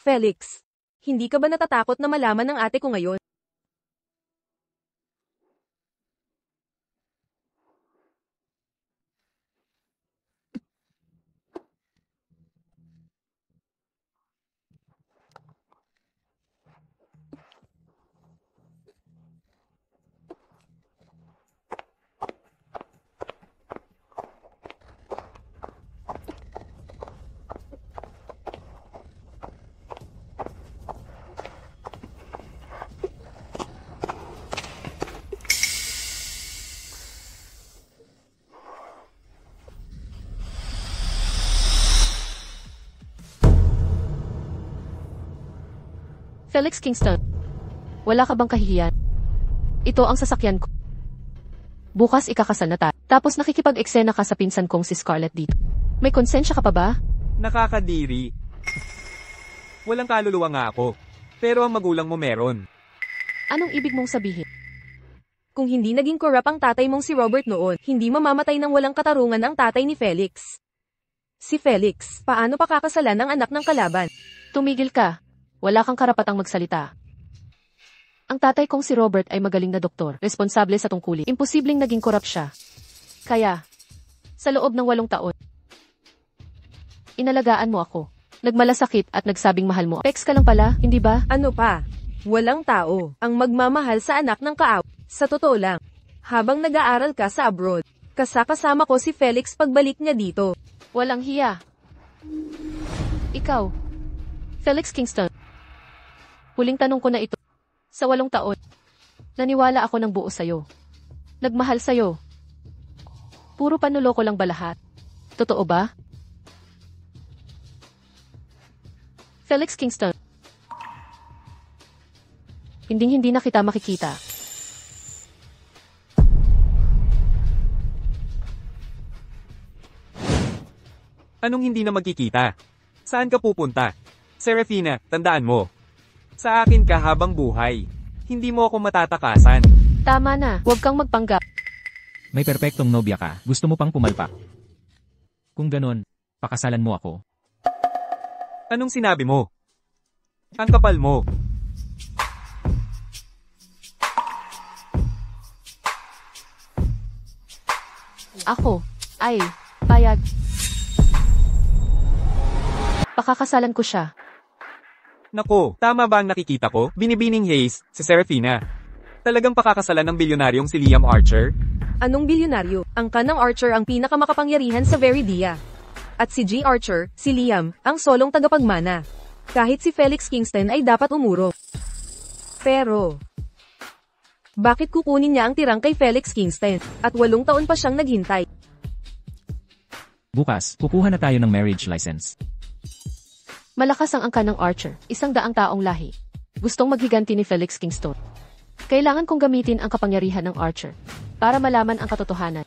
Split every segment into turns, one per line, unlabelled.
Felix, hindi ka ba natatakot na malaman ng ate ko ngayon?
Felix Kingston, wala ka bang kahihiyan? Ito ang sasakyan ko. Bukas ikakasal na tayo. Tapos nakikipag-eksena ka sa pinsan kong si Scarlett dito. May konsensya ka pa ba?
Nakakadiri. Walang kaluluwa nga ako. Pero ang magulang mo meron.
Anong ibig mong sabihin?
Kung hindi naging corrupt ang tatay mong si Robert noon, hindi mamamatay ng walang katarungan ang tatay ni Felix. Si Felix, paano pa kakasalan ng anak ng kalaban?
Tumigil ka. Wala kang karapatang magsalita. Ang tatay kong si Robert ay magaling na doktor, responsable sa tungkulin. Imposibleng naging korap siya. Kaya, sa loob ng 8 taon, inalagaan mo ako. Nagmalasakit at nagsabing mahal mo. Pex ka lang pala, hindi ba?
Ano pa? Walang tao ang magmamahal sa anak ng kaaw. Sa totoo lang, habang nag-aaral ka sa abroad, kasama ko si Felix pagbalik niya dito.
Walang hiya. Ikaw, Felix Kingston. Huling tanong ko na ito. Sa 8 taon, naniwala ako ng buo sa'yo. Nagmahal sa'yo. Puro panuloko lang ba lahat? Totoo ba? Felix Kingston. Hindi na kita makikita.
Anong hindi na magkikita? Saan ka pupunta? Serafina, tandaan mo. Sa akin ka habang buhay. Hindi mo ako matatakasan.
Tama na, huwag kang magpanggap.
May perpektong nobya ka, gusto mo pang pumalpak. Kung ganon, pakasalan mo ako.
Anong sinabi mo? Ang kapal mo.
Ako, ay, payag. Pakakasalan ko siya.
Nako, tama ba ang nakikita ko? Binibining Hayes, si Serafina. Talagang pakakasalan ng bilyonaryong si Liam Archer?
Anong bilyonaryo? Ang kanang Archer ang pinakamakapangyarihan sa Veridia. At si G. Archer, si Liam, ang solong tagapagmana. Kahit si Felix Kingston ay dapat umuro. Pero, bakit kukunin niya ang tirang kay Felix Kingston? At 8 taon pa siyang naghintay.
Bukas, kukuha na tayo ng marriage license.
Malakas ang angka ng Archer, 100 taong lahi. Gustong maghiganti ni Felix Kingston. Kailangan kong gamitin ang kapangyarihan ng Archer para malaman ang katotohanan.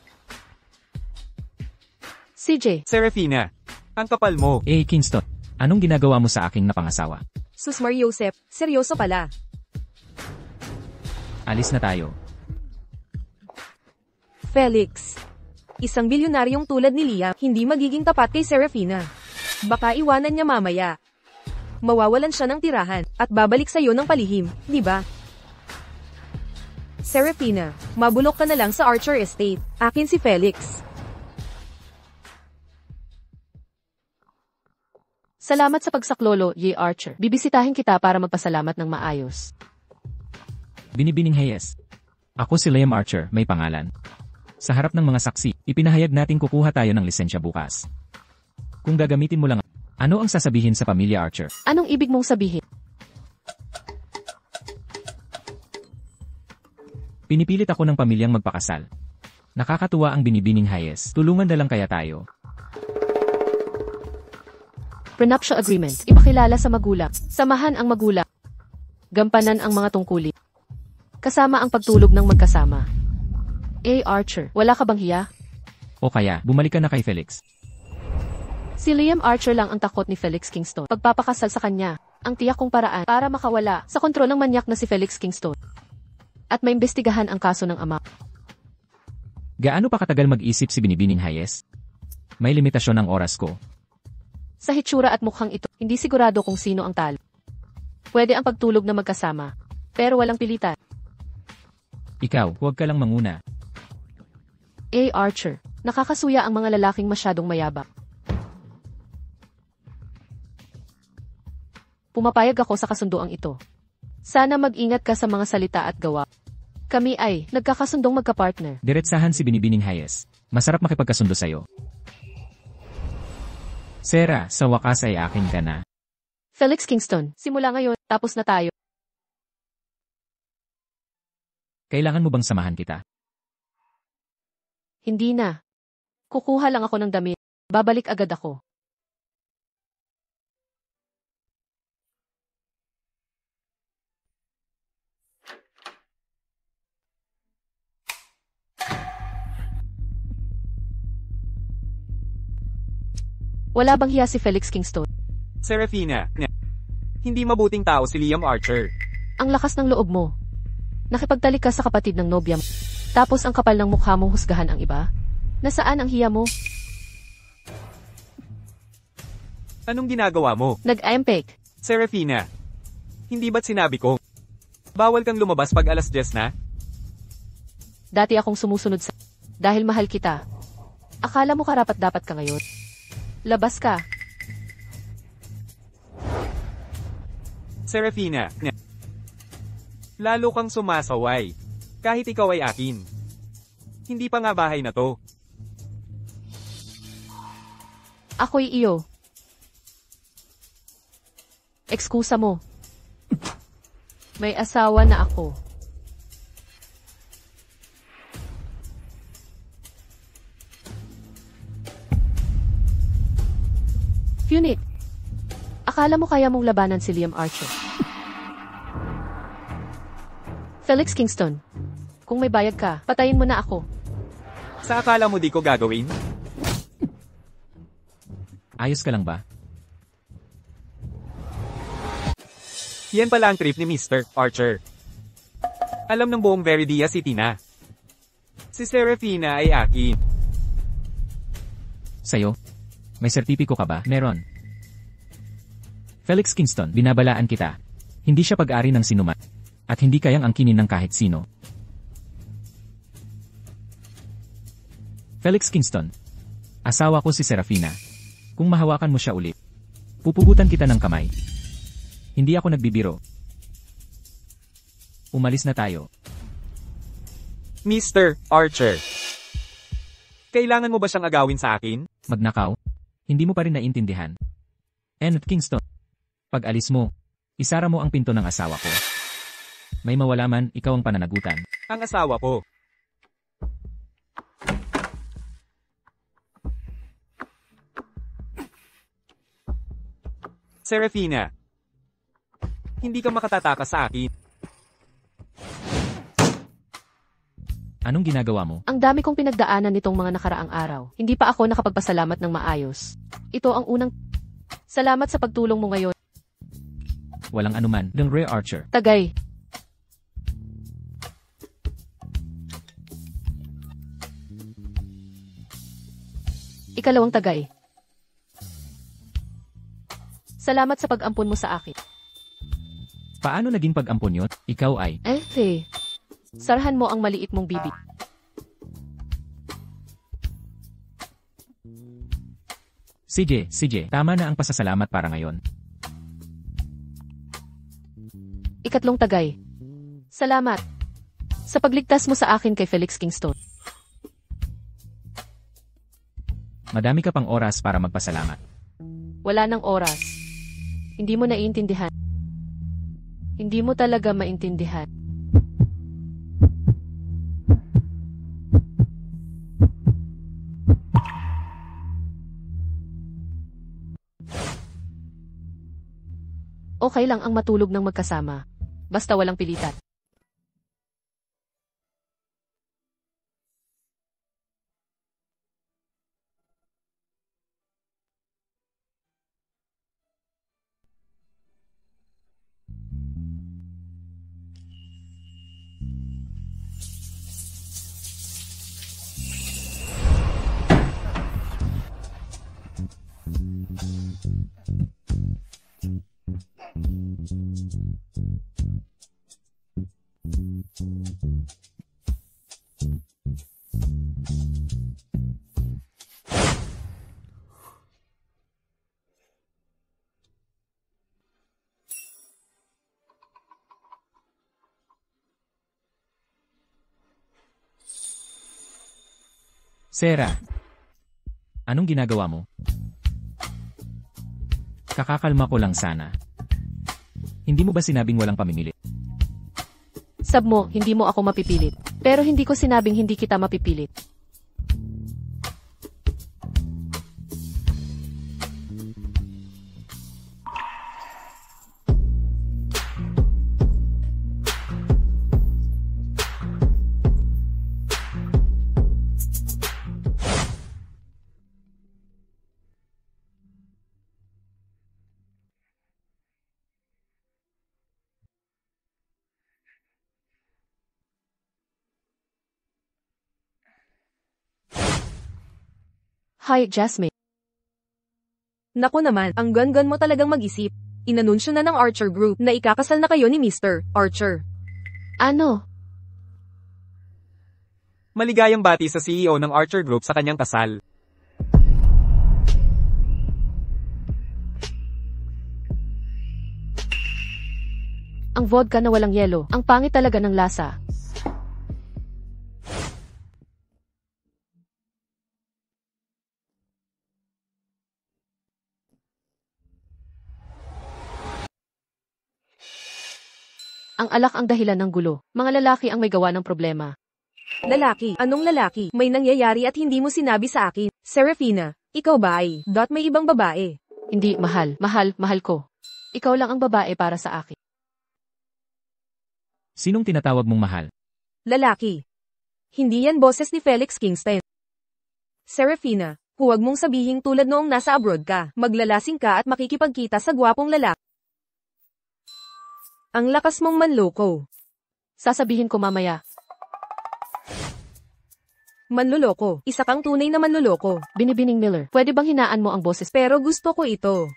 CJ.
Serafina, ang kapal mo.
Kingston, anong ginagawa mo sa aking napangasawa?
Susmar Joseph, seryoso pala.
Alis na tayo.
Felix, isang bilyonaryong tulad ni Liam, hindi magiging tapat kay Serafina. Baka iwanan niya mamaya. Mawawalan siya ng tirahan, at babalik sa'yo ng palihim, di ba? Serafina, mabulok ka na lang sa Archer Estate. Akin si Felix.
Salamat sa pagsaklolo, Ye Archer. Bibisitahin kita para magpasalamat ng maayos.
Binibining Hayes. Ako si Liam Archer, may pangalan. Sa harap ng mga saksi, ipinahayag nating kukuha tayo ng lisensya bukas. Kung gagamitin mo lang, ano ang sasabihin sa pamilya Archer?
Anong ibig mong sabihin?
Pinipilit ako ng pamilyang magpakasal. Nakakatuwa ang binibining Hayes. Tulungan na lang kaya tayo.
Prenuptial agreement. Ipakilala sa magulang. Samahan ang magulang. Gampanan ang mga tungkulin. Kasama ang pagtulog ng magkasama. Archer, wala ka bang hiya?
O kaya, bumalik ka na kay Felix.
Si Liam Archer lang ang takot ni Felix Kingston. Pagpapakasal sa kanya, ang tiyak kong paraan para makawala sa kontrol ng manyak na si Felix Kingston. At maimbestigahan ang kaso ng ama.
Gaano pa katagal mag-isip si binibining Hayes? May limitasyon ang oras ko.
Sa hitsura at mukhang ito, hindi sigurado kung sino ang talo. Pwede ang pagtulog na magkasama. Pero walang pilitan.
Ikaw, huwag ka lang manguna.
Archer. Nakakasuya ang mga lalaking masyadong mayabak. Pumapayag ako sa kasunduang ito. Sana mag-ingat ka sa mga salita at gawa. Kami ay nagkakasundong magkapartner.
Diretsahan si Binibining Hayes. Masarap makipagkasundo sa'yo. Sarah, sa wakas ay akin ka na.
Felix Kingston, simula ngayon, tapos na tayo.
Kailangan mo bang samahan kita?
Hindi na. Kukuha lang ako ng damit. Babalik agad ako. Wala bang hiya si Felix Kingston?
Serafina, hindi mabuting tao si Liam Archer.
Ang lakas ng loob mo. Nakipagtalik ka sa kapatid ng nobya mo. Tapos ang kapal ng mukha mong husgahan ang iba? Nasaan ang hiya mo?
Anong ginagawa mo?
Nag-empake.
Serafina, hindi ba't sinabi ko? Bawal kang lumabas pag alas 10 na?
Dati akong sumusunod sa... Dahil mahal kita. Akala mo karapat-dapat ka ngayon? Labas ka.
Serafina, lalo kang sumasaway. Kahit ikaw ay akin. Hindi pa nga bahay na to.
Ako'y iyo. Ekskusa mo. May asawa na ako. Funit. Akala mo kaya mong labanan si Liam Archer? Felix Kingston. Kung may bayad ka, patayin mo na ako.
Sa akala mo di ko gagawin?
Ayos ka lang ba?
Yan pala ang trip ni Mr. Archer. Alam ng buong Veridia City na. Si Serafina ay akin.
Sa'yo? May sertipiko ka ba? Meron. Felix Kingston, binabalaan kita. Hindi siya pag-ari ng sinuman. At hindi kayang angkinin ng kahit sino. Felix Kingston. Asawa ko si Serafina. Kung mahawakan mo siya ulit, pupugutan kita ng kamay. Hindi ako nagbibiro. Umalis na tayo.
Mr. Archer. Kailangan mo ba siyang agawin sa akin?
Magnakaw? Hindi mo pa rin naintindihan. Kenneth Kingston. Pag alis mo, isara mo ang pinto ng asawa ko. May mawala man, ikaw ang pananagutan.
Ang asawa ko. Serafina. Hindi ka makatatakas sa akin.
Anong ginagawa mo?
Ang dami kong pinagdaanan nitong mga nakaraang araw. Hindi pa ako nakapagpasalamat ng maayos. Ito ang unang... Salamat sa pagtulong mo ngayon.
Walang anuman, ng Ray Archer.
Tagay. Ikalawang tagay. Salamat sa pag-ampon mo sa akin.
Paano naging pag-ampon yun? Ikaw ay...
Sarahan mo ang maliit mong bibig.
Sige, tama na ang pasasalamat para ngayon.
Ikatlong tagay. Salamat sa pagligtas mo sa akin kay Felix Kingston.
Madami ka pang oras para magpasalamat.
Wala nang oras. Hindi mo naiintindihan. Hindi mo talaga maintindihan. Okay lang ang matulog ng magkasama. Basta walang pilitan.
Sarah, anong ginagawa mo? Kakakalma ko lang sana. Hindi mo ba sinabing walang pamimili?
Sab mo, hindi mo ako mapipilit. Pero hindi ko sinabing hindi kita mapipilit. Hi, Jasmine.
Naku naman, ang gan-gan mo talagang mag-isip. Inanunsyo na ng Archer Group na ikakasal na kayo ni Mr. Archer.
Ano?
Maligayang bati sa CEO ng Archer Group sa kanyang kasal.
Ang vodka na walang yelo. Ang pangit talaga ng lasa. Ang alak ang dahilan ng gulo. Mga lalaki ang may gawa ng problema.
Lalaki, anong lalaki? May nangyayari at hindi mo sinabi sa akin. Serafina, ikaw ba ay, may ibang babae?
Hindi, mahal. Mahal ko. Ikaw lang ang babae para sa akin.
Sinong tinatawag mong mahal?
Lalaki. Hindi yan boses ni Felix Kingston. Serafina, huwag mong sabihing tulad noong nasa abroad ka, maglalasing ka at makikipagkita sa gwapong lalaki. Ang lakas mong manloko.
Sasabihin ko mamaya.
Manloloko, isa kang tunay na manloloko.
Binibining Miller, pwede bang hinaan mo ang boses?
Pero gusto ko ito.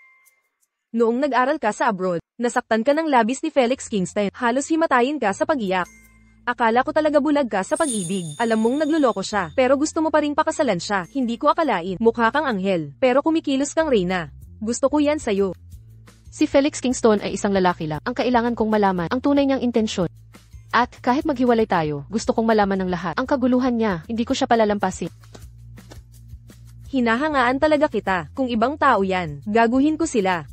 Noong nag-aral ka sa abroad, nasaktan ka ng labis ni Felix Kingston, halos himatayin ka sa pag-iyak. Akala ko talaga bulag ka sa pag-ibig. Alam mong nagluloko siya, pero gusto mo pa ring pakasalan siya. Hindi ko akalain, mukha kang anghel, pero kumikilos kang reyna. Gusto ko yan sayo.
Si Felix Kingston ay isang lalaki lang. Ang kailangan kong malaman, ang tunay niyang intensyon. At kahit maghiwalay tayo, gusto kong malaman ng lahat. Ang kaguluhan niya, hindi ko siya palalampasin.
Hinahangaan talaga kita. Kung ibang tao yan, gaguhin ko sila.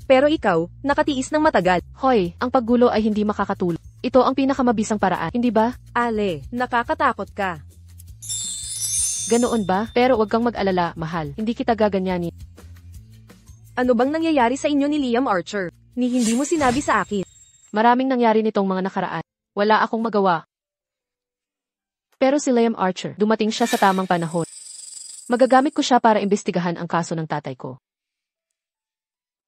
Pero ikaw, nakatiis ng matagal.
Hoy, ang paggulo ay hindi makakatulong. Ito ang pinakamabisang paraan, hindi ba?
Ale, nakakatakot ka.
Ganoon ba? Pero wag kang mag-alala, mahal. Hindi kita gaganyanin.
Ano bang nangyayari sa inyo ni Liam Archer? Ni hindi mo sinabi sa akin.
Maraming nangyari nitong mga nakaraan. Wala akong magawa. Pero si Liam Archer, dumating siya sa tamang panahon. Magagamit ko siya para imbestigahan ang kaso ng tatay ko.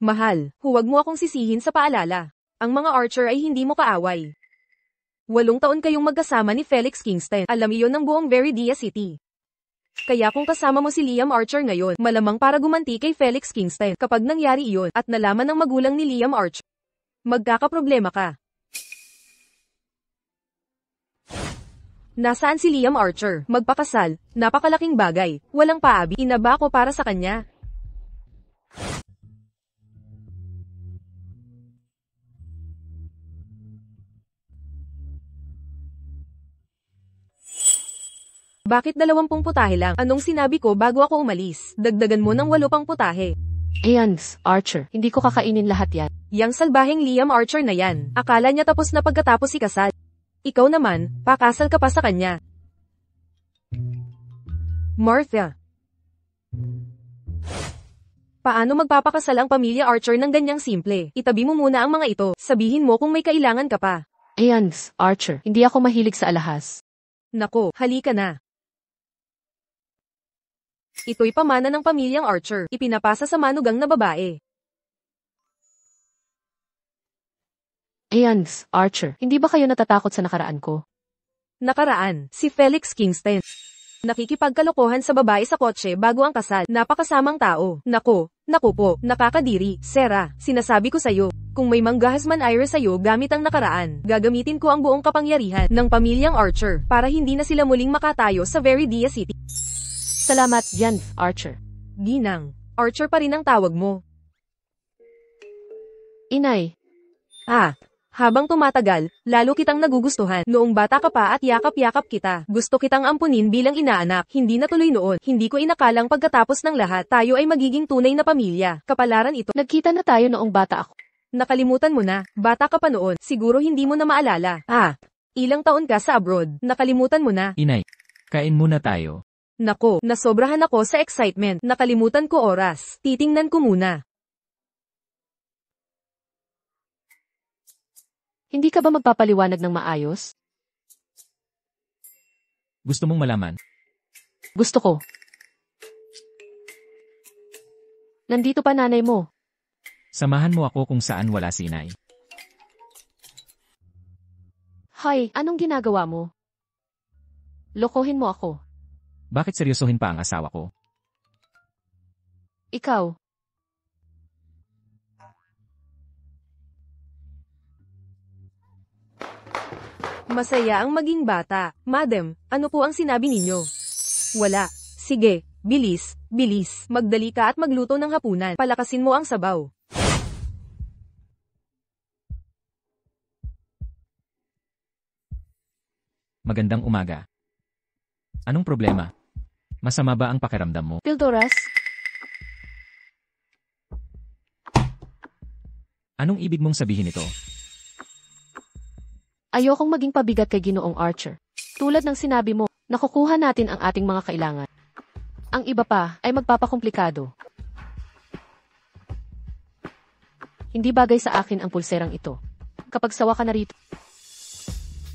Mahal, huwag mo akong sisihin sa paalala. Ang mga Archer ay hindi mo kaaway. 8 taon kayong magkasama ni Felix Kingston. Alam iyon ng buong Veridia City. Kaya kung kasama mo si Liam Archer ngayon, malamang para gumanti kay Felix Kingston. Kapag nangyari iyon, at nalaman ng magulang ni Liam Archer, magkakaproblema ka. Nasaan si Liam Archer? Magpakasal, napakalaking bagay, walang paabi, inaba ko para sa kanya. Bakit 20 putahe lang? Anong sinabi ko bago ako umalis? Dagdagan mo ng 8 pang putahe.
Ayan, Archer, hindi ko kakainin lahat yan.
Yang salbaheng Liam Archer na yan. Akala niya tapos na pagkatapos ikasal. Ikaw naman, pakasal ka pa sa kanya. Martha. Paano magpapakasal ang pamilya Archer ng ganyang simple? Itabi mo muna ang mga ito. Sabihin mo kung may kailangan ka pa.
Ayan, Archer, hindi ako mahilig sa alahas.
Nako, halika na. Ito'y pamana ng pamilyang Archer, ipinapasa sa manugang na babae.
Ayan, Archer, hindi ba kayo natatakot sa nakaraan ko?
Nakaraan, si Felix Kingston. Nakikipagkalokohan sa babae sa kotse bago ang kasal. Napakasamang tao. Naku po, nakakadiri. Sarah, sinasabi ko sa'yo, kung may manggahas man Ira sa'yo gamit ang nakaraan, gagamitin ko ang buong kapangyarihan ng pamilyang Archer para hindi na sila muling makatayo sa Veridia City.
Salamat, Jan, Archer.
Ginang, Archer pa rin ang tawag mo.
Inay,
Habang tumatagal, lalo kitang nagugustuhan. Noong bata ka pa at yakap-yakap kita. Gusto kitang ampunin bilang inaanak. Hindi natuloy noon. Hindi ko inakalang pagkatapos ng lahat, tayo ay magiging tunay na pamilya. Kapalaran ito.
nagkita na tayo noong bata ako.
Nakalimutan mo na. Bata ka pa noon. Siguro hindi mo na maalala. Ilang taon ka sa abroad. Nakalimutan mo na.
Inay, kain muna tayo.
Nako, nasobrahan ako sa excitement. Nakalimutan ko oras. Titingnan ko muna.
Hindi ka ba magpapaliwanag ng maayos?
Gusto mong malaman?
Gusto ko. Nandito pa nanay mo.
Samahan mo ako kung saan wala si inay.
Hay, anong ginagawa mo? Lokohin mo ako.
Bakit seryosohin pa ang asawa ko?
Ikaw.
Masaya ang maging bata. Madam, ano po ang sinabi ninyo? Wala. Sige, bilis. Magdali ka at magluto ng hapunan. Palakasin mo ang sabaw.
Magandang umaga. Anong problema? Masama ba ang pakiramdam mo?
Pildoras,
Anong ibig mong sabihin ito?
ayokong maging pabigat kay Ginoong Archer. Tulad ng sinabi mo, nakukuha natin ang ating mga kailangan. Ang iba pa ay magpapakomplikado. Hindi bagay sa akin ang pulserang ito. Kapag sawa ka na rito,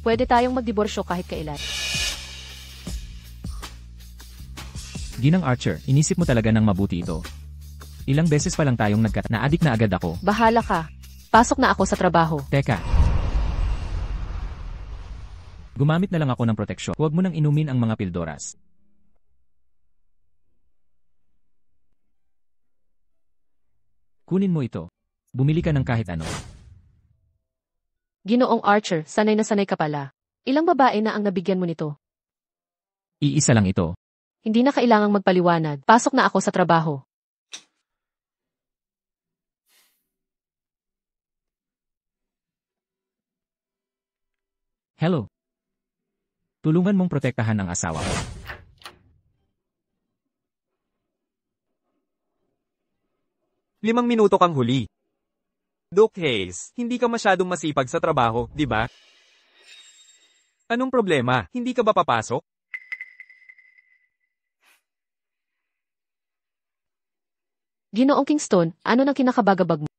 pwede tayong magdiborsyo kahit kailan.
Ginang Archer, inisip mo talaga ng mabuti ito. Ilang beses pa lang tayong na-addict na agad ako.
Bahala ka. Pasok na ako sa trabaho.
Teka. Gumamit na lang ako ng proteksyon. Huwag mo nang inumin ang mga pildoras. Kunin mo ito. Bumili ka ng kahit ano.
Ginoong Archer, sanay na sanay ka pala. Ilang babae na ang nabigyan mo nito?
Iisa lang ito.
Hindi na kailangang magpaliwanag. Pasok na ako sa trabaho.
Hello. Tulungan mong protektahan ang asawa ko.
Limang minuto kang huli. Doc Hayes, hindi ka masyadong masipag sa trabaho, di ba? Anong problema? Hindi ka ba papasok?
Ginoong Kingston, ano nang kinakabagabag mo?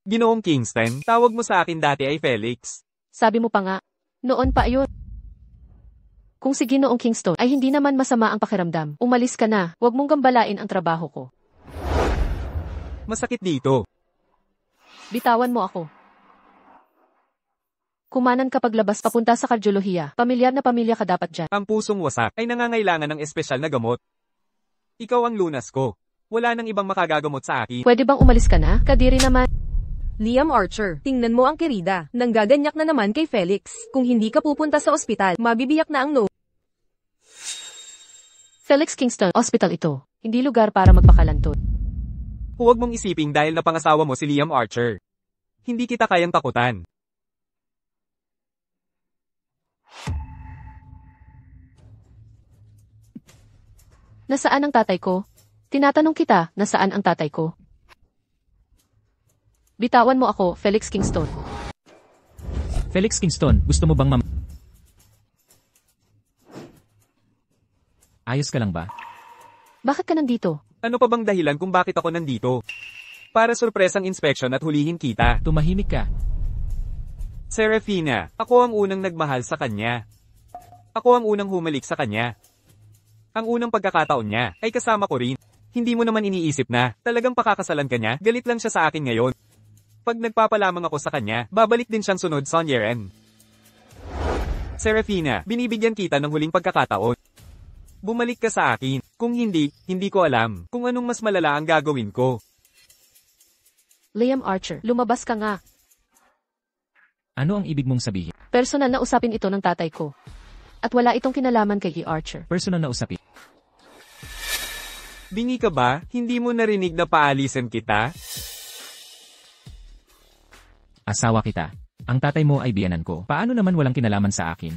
Ginoong Kingston, tawag mo sa akin dati ay Felix.
Sabi mo pa nga, noon pa yun. Kung si Ginoong Kingston ay hindi naman masama ang pakiramdam, umalis ka na, huwag mong gambalain ang trabaho ko.
Masakit dito.
Bitawan mo ako. Kumanan ka paglabas papunta sa kardyolohiya. Pamilyar na pamilya ka dapat dyan.
Ang pusong wasak ay nangangailangan ng espesyal na gamot. Ikaw ang lunas ko. Wala nang ibang makagagamot sa akin.
Pwede bang umalis ka na? Kadiri naman.
Liam Archer, tingnan mo ang kerida. Nanggaganyak na naman kay Felix. Kung hindi ka pupunta sa ospital, mabibiyak na ang no.
Felix Kingston, hospital ito. Hindi lugar para magpakalantod.
Huwag mong isiping dahil napangasawa mo si Liam Archer. Hindi kita kayang takutan.
Nasaan ang tatay ko? Tinatanong kita, nasaan ang tatay ko? Bitawan mo ako, Felix Kingston.
Felix Kingston, gusto mo bang Ayos ka lang ba?
Bakit ka nandito?
Ano pa bang dahilan kung bakit ako nandito? Para sorpresang inspection at hulihin kita.
Tumahimik ka.
Serafina, ako ang unang nagmahal sa kanya. Ako ang unang humalik sa kanya. Ang unang pagkakataon niya ay kasama ko rin. Hindi mo naman iniisip na talagang pakakasalan ka niya, galit lang siya sa akin ngayon. Pag nagpapalamang ako sa kanya, babalik din siyang sunod sa year-end. Serafina, binibigyan kita ng huling pagkakataon. Bumalik ka sa akin. Kung hindi, hindi ko alam kung anong mas malala ang gagawin ko.
Liam Archer, lumabas ka nga.
Ano ang ibig mong sabihin?
Personal na usapin ito ng tatay ko. At wala itong kinalaman kay Archer.
Personal na usapin.
Bingi ka ba? Hindi mo narinig na paalisin kita?
Asawa kita. Ang tatay mo ay biyanan ko. Paano naman walang kinalaman sa akin?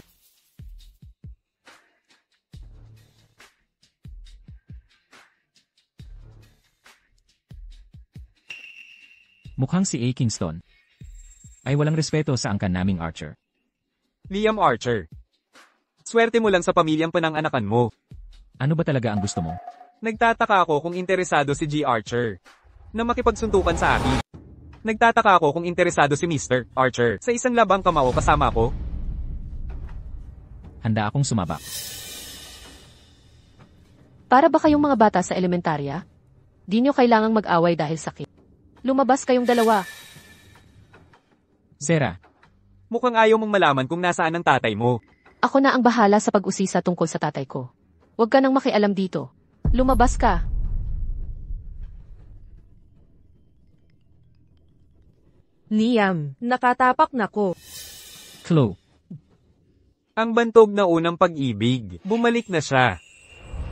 Mukhang si A. Kingston ay walang respeto sa angkan naming Archer.
Liam Archer. Swerte mo lang sa pamilyang panang-anakan mo.
Ano ba talaga ang gusto mo?
Nagtataka ako kung interesado si G. Archer na makipagsuntukan sa akin. Nagtataka ako kung interesado si Mr. Archer sa isang labang kamao kasama ko.
Handa akong sumabak.
Para ba kayong mga bata sa elementarya? Di nyo kailangang mag-away dahil sakit. Lumabas kayong dalawa.
Sarah,
Mukhang ayaw mong malaman kung nasaan ang tatay mo.
Ako na ang bahala sa pag-usisa tungkol sa tatay ko. Huwag ka nang makialam dito. Lumabas ka.
Liam, nakatapak na ko.
Chloe,
Ang bantog na unang pag-ibig. Bumalik na siya.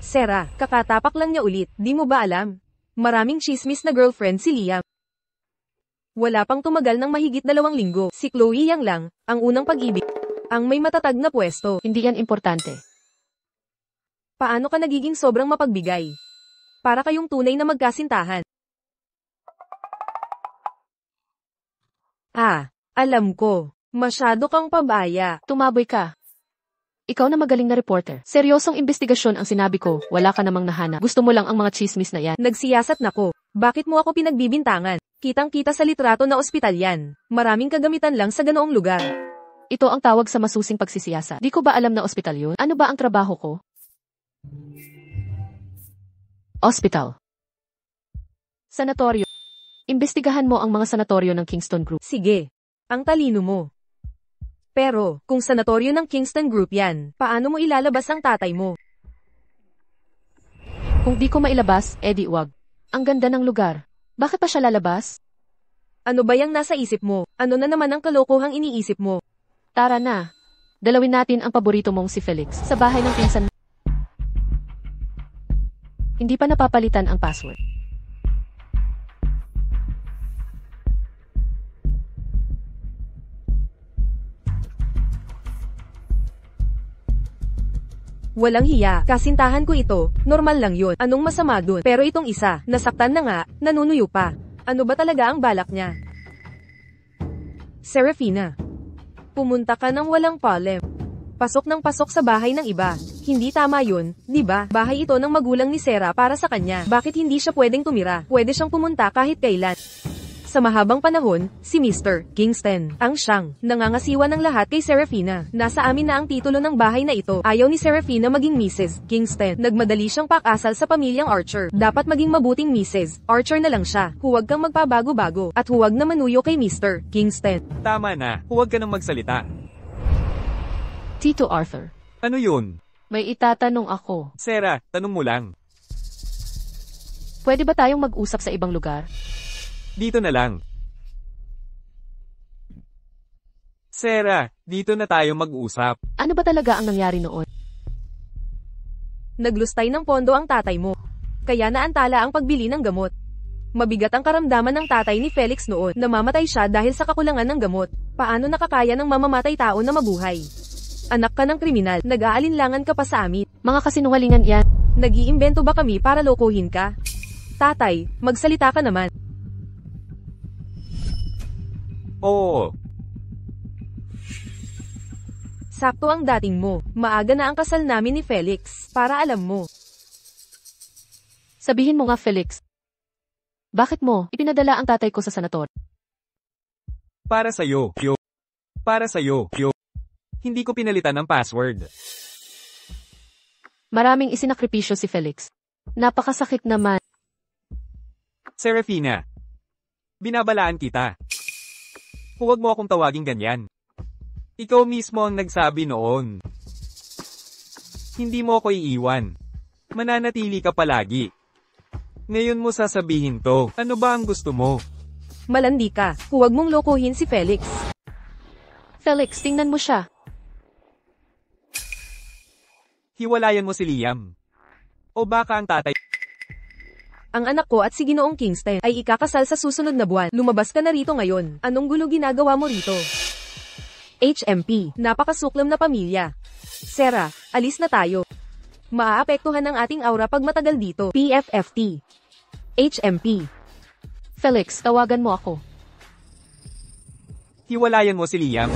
Sarah, kakatapak lang niya ulit, di mo ba alam? Maraming chismis na girlfriend si Liam. Wala pang tumagal ng mahigit 2 linggo. Si Chloe Yang lang, ang unang pag-ibig. Ang may matatag na pwesto.
Hindi yan importante.
Paano ka nagiging sobrang mapagbigay? Para kayong tunay na magkasintahan. Ah, alam ko. Masyado kang pabaya.
Tumaboy ka. Ikaw na magaling na reporter. Seryosong investigasyon ang sinabi ko, wala ka namang nahanap. Gusto mo lang ang mga chismis na yan.
Nagsiyasat na ko. Bakit mo ako pinagbibintangan? Kitang-kita sa litrato na ospital yan. Maraming kagamitan lang sa ganoong lugar.
Ito ang tawag sa masusing pagsisiyasat. Di ko ba alam na ospital yun? Ano ba ang trabaho ko? Ospital. Sanatoryo. Imbestigahan mo ang mga sanatoryo ng Kingston Group.
Sige. Ang talino mo. Pero, kung sanatoryo ng Kingston Group yan, paano mo ilalabas ang tatay mo?
Kung di ko mailabas, edi wag. Ang ganda ng lugar. Bakit pa siya lalabas?
Ano ba yung nasa isip mo? Ano na naman ang kalokohang iniisip mo?
Tara na. Dalawin natin ang paborito mong si Felix sa bahay ng pinsan. Hindi pa napapalitan ang password.
Walang hiya, kasintahan ko ito, normal lang yun. Anong masama dun? Pero itong isa, nasaktan na nga, nanunuyo pa. Ano ba talaga ang balak niya? Serafina. Pumunta ka ng walang palem. Pasok ng pasok sa bahay ng iba. Hindi tama yun, di ba? Bahay ito ng magulang ni Sarah para sa kanya. Bakit hindi siya pwedeng tumira? Pwede siyang pumunta kahit kailan. Sa mahabang panahon, si Mr. Kingston ang siyang nangangasiwa ng lahat kay Serafina. Nasa amin na ang titulo ng bahay na ito. Ayaw ni Serafina maging Mrs. Kingston. Nagmadali siyang pakasal sa pamilyang Archer. Dapat maging mabuting Mrs. Archer na lang siya. Huwag kang magpabago-bago at huwag na manuyo kay Mr. Kingston.
Tama na, huwag ka nang magsalita.
Tito Arthur.
Ano yun?
May itatanong ako.
Sarah, tanong mo lang.
Pwede ba tayong mag-usap sa ibang lugar?
Dito na lang. Sarah, dito na tayo mag-usap.
Ano ba talaga ang nangyari noon?
Naglustay ng pondo ang tatay mo. Kaya naantala ang pagbili ng gamot. Mabigat ang karamdaman ng tatay ni Felix noon. Namamatay siya dahil sa kakulangan ng gamot. Paano nakakaya ng mamamatay tao na mabuhay? Anak ka ng kriminal, nag-aalinlangan ka pa sa amin.
Mga kasinungalingan yan.
Nag-iimbento ba kami para lokohin ka? Tatay, magsalita ka naman.
Oo.
Sakto ang dating mo. Maaga na ang kasal namin ni Felix, para alam mo.
Sabihin mo nga, Felix. Bakit mo ipinadala ang tatay ko sa sanatoryo?
Para sa'yo, yo. Para sa'yo, yo. Hindi ko pinalitan ang password.
Maraming isinakripisyo si Felix. Napakasakit naman.
Serafina. Binabalaan kita. Huwag mo akong tawaging ganyan. Ikaw mismo ang nagsabi noon. Hindi mo ako iiwan. Mananatili ka palagi. Ngayon mo sasabihin to, ano ba ang gusto mo?
Malandi ka. Huwag mong lokohin si Felix.
Felix, tingnan mo siya.
Hiwalayan mo si Liam. O baka ang tatay.
Ang anak ko at si Ginoong Kingston ay ikakasal sa susunod na buwan. Lumabas ka na rito ngayon. Anong gulo ginagawa mo rito? HMP, napakasuklam na pamilya. Sarah, alis na tayo. Maaapektuhan ang ating aura pag matagal dito. PFFT. HMP.
Felix, tawagan mo ako.
Hiwalayan mo si Liam.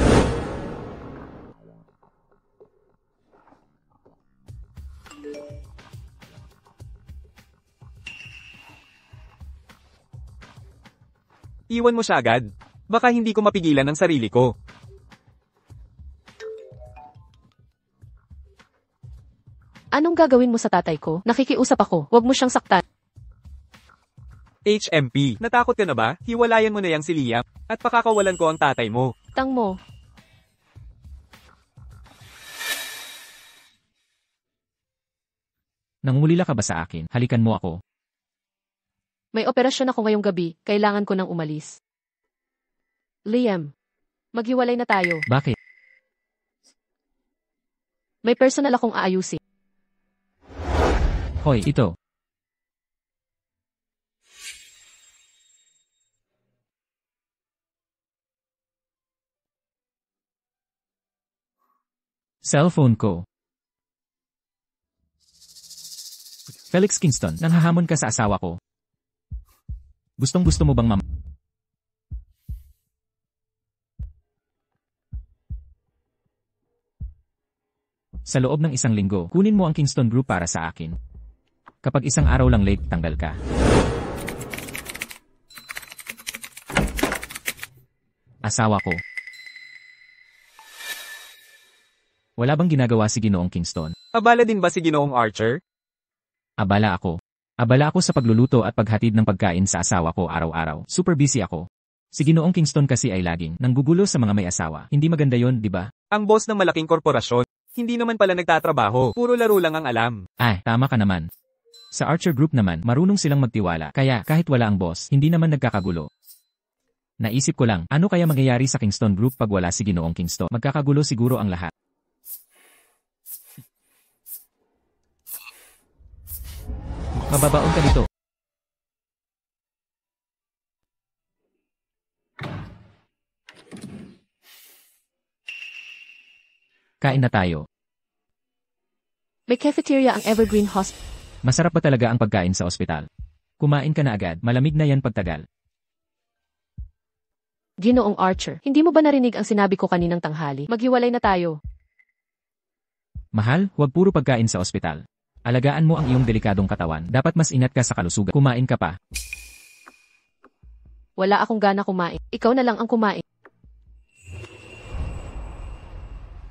Iwan mo siya agad. Baka hindi ko mapigilan ang sarili ko.
Anong gagawin mo sa tatay ko? Nakikiusap ako, huwag mo siyang saktan.
HMP, natakot ka na ba? Hiwalayan mo na yang si Liam. At pakakawalan ko ang tatay mo.
Tang mo.
Nangungulila ka ba sa akin? Halikan mo ako.
May operasyon ako ngayong gabi, kailangan ko nang umalis. Liam, maghiwalay na tayo.
Bakit?
May personal akong aayusin.
Hoy, ito. Cellphone ko. Felix Kingston, nanghahamon ka sa asawa ko. Gustong-gusto mo bang Sa loob ng isang linggo, kunin mo ang Kingston Group para sa akin. Kapag isang araw lang late, tanggal ka. Asawa ko. Wala bang ginagawa si Ginoong Kingston?
Abala din ba si Ginoong Archer?
Abala ako. Abala ako sa pagluluto at paghatid ng pagkain sa asawa ko araw-araw. Super busy ako. Si Ginoong Kingston kasi ay laging nanggugulo sa mga may asawa. Hindi maganda yon, di ba?
Ang boss ng malaking korporasyon. Hindi naman pala nagtatrabaho. Puro laro lang ang alam.
Ay, tama ka naman. Sa Archer Group naman, marunong silang magtiwala. Kaya, kahit wala ang boss, hindi naman nagkakagulo. Naisip ko lang, ano kaya mangyayari sa Kingston Group pag wala si Ginoong Kingston? Magkakagulo siguro ang lahat. Mababaon ka dito. Kain na tayo.
May cafeteria ang Evergreen Hospital.
Masarap ba talaga ang pagkain sa ospital? Kumain ka na agad, malamig na yan pagtagal.
Ginoong Archer, hindi mo ba narinig ang sinabi ko kaninang tanghali? Maghiwalay na tayo.
Mahal, huwag puro pagkain sa ospital. Alagaan mo ang iyong delikadong katawan. Dapat mas ingat ka sa kalusugan. Kumain ka pa.
Wala akong gana kumain. Ikaw na lang ang kumain.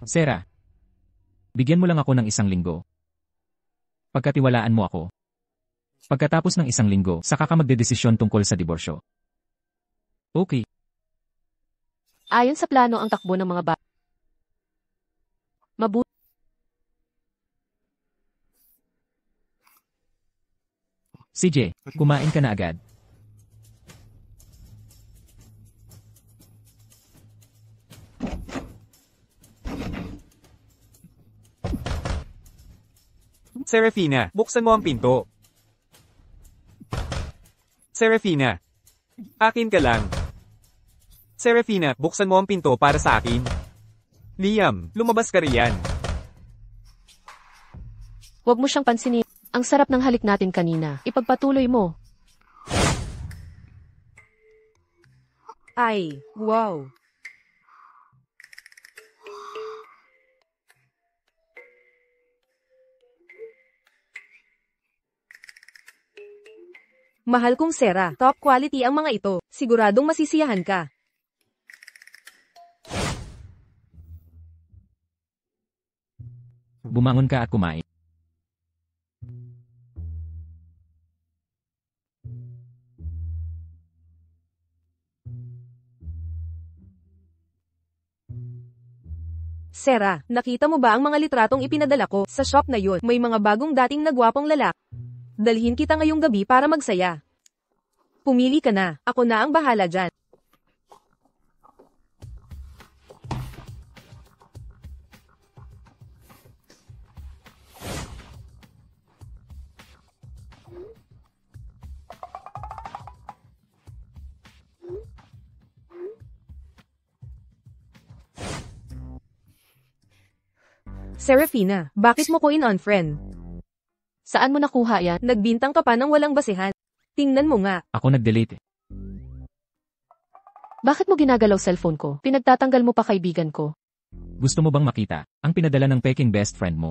Sarah, bigyan mo lang ako ng isang linggo. Pagkatiwalaan mo ako. Pagkatapos ng isang linggo, saka ka magdedesisyon tungkol sa diborsyo. Okay.
Ayon sa plano ang takbo ng mga bata. Mabuti.
CJ, kumain ka na agad.
Serafina, buksan mo ang pinto. Serafina. Akin ka lang. Serafina, buksan mo ang pinto para sa akin. Liam, lumabas ka riyan.
Huwag mo siyang pansinin. Ang sarap ng halik natin kanina. Ipagpatuloy mo.
Ay, wow. Mahal kong Sarah, top quality ang mga ito. Siguradong masisiyahan ka.
Bumangon ka at kumain.
Sarah, nakita mo ba ang mga litratong ipinadala ko? Sa shop na yun, may mga bagong dating nagwapong lalaki. Dalhin kita ngayong gabi para magsaya. Pumili ka na, ako na ang bahala dyan. Serafina, bakit mo ko in-unfriend?
Saan mo nakuha yan?
Nagbintang ka pa ng walang basehan. Tingnan mo nga.
Ako nag-delete.
Bakit mo ginagalaw cellphone ko? Pinagtatanggal mo pa kaibigan ko.
Gusto mo bang makita ang pinadala ng peking best friend mo?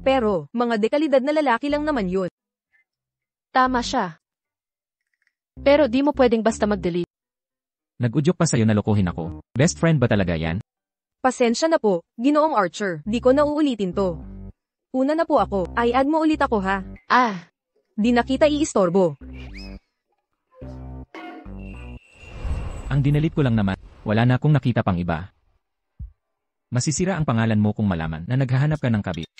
Pero, mga dekalidad na lalaki lang naman yun.
Tama siya. Pero di mo pwedeng basta mag-delete.
Nag-udyok pa sa'yo na lokohin ako. Best friend ba talaga yan?
Pasensya na po, Ginoong Archer, di ko na uulitin to. Una na po ako, i-add mo ulit ako ha.
Ah,
Di na kita iistorbo.
Ang dinalit ko lang naman, wala na akong nakita pang iba. Masisira ang pangalan mo kung malaman na naghahanap ka ng kabit.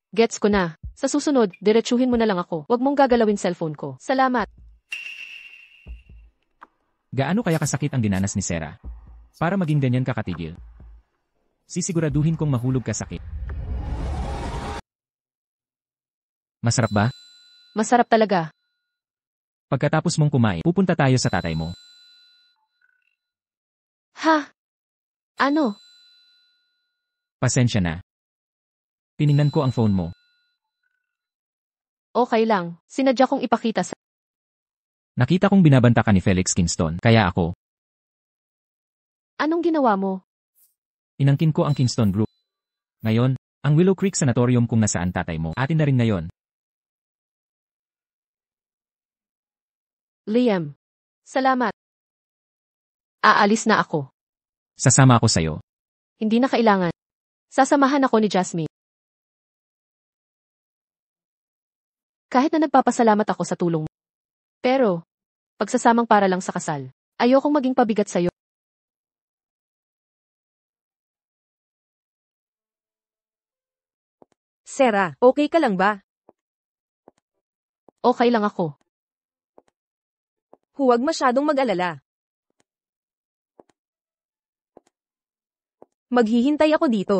gets ko na. Sa susunod, diretsuhin mo na lang ako. Huwag mong gagalawin cellphone ko. Salamat.
Gaano kaya kasakit ang dinanas ni Sarah? Para maging ganyan ka katigil. Sisiguraduhin kong mahulog ka sakit. Masarap ba?
Masarap talaga.
Pagkatapos mong kumain, pupunta tayo sa tatay mo.
Ha? Ano?
Pasensya na. Tiningnan ko ang phone mo.
Okay lang. Sinadya kong ipakita sa...
Nakita kong binabanta ka ni Felix Kingston, kaya ako.
Anong ginawa mo?
Inangkin ko ang Kingston Group. Ngayon, ang Willow Creek Sanatorium kung nasaan tatay mo, atin na rin ngayon.
Liam. Salamat. Aalis na ako.
Sasama ako sa'yo.
Hindi na kailangan. Sasamahan ako ni Jasmine. Kahit na nagpapasalamat ako sa tulong mo. Pero, pagsasamang para lang sa kasal, ayokong maging pabigat sa'yo.
Sarah, okay ka lang ba?
Okay lang ako.
Huwag masyadong mag-alala. Maghihintay ako dito.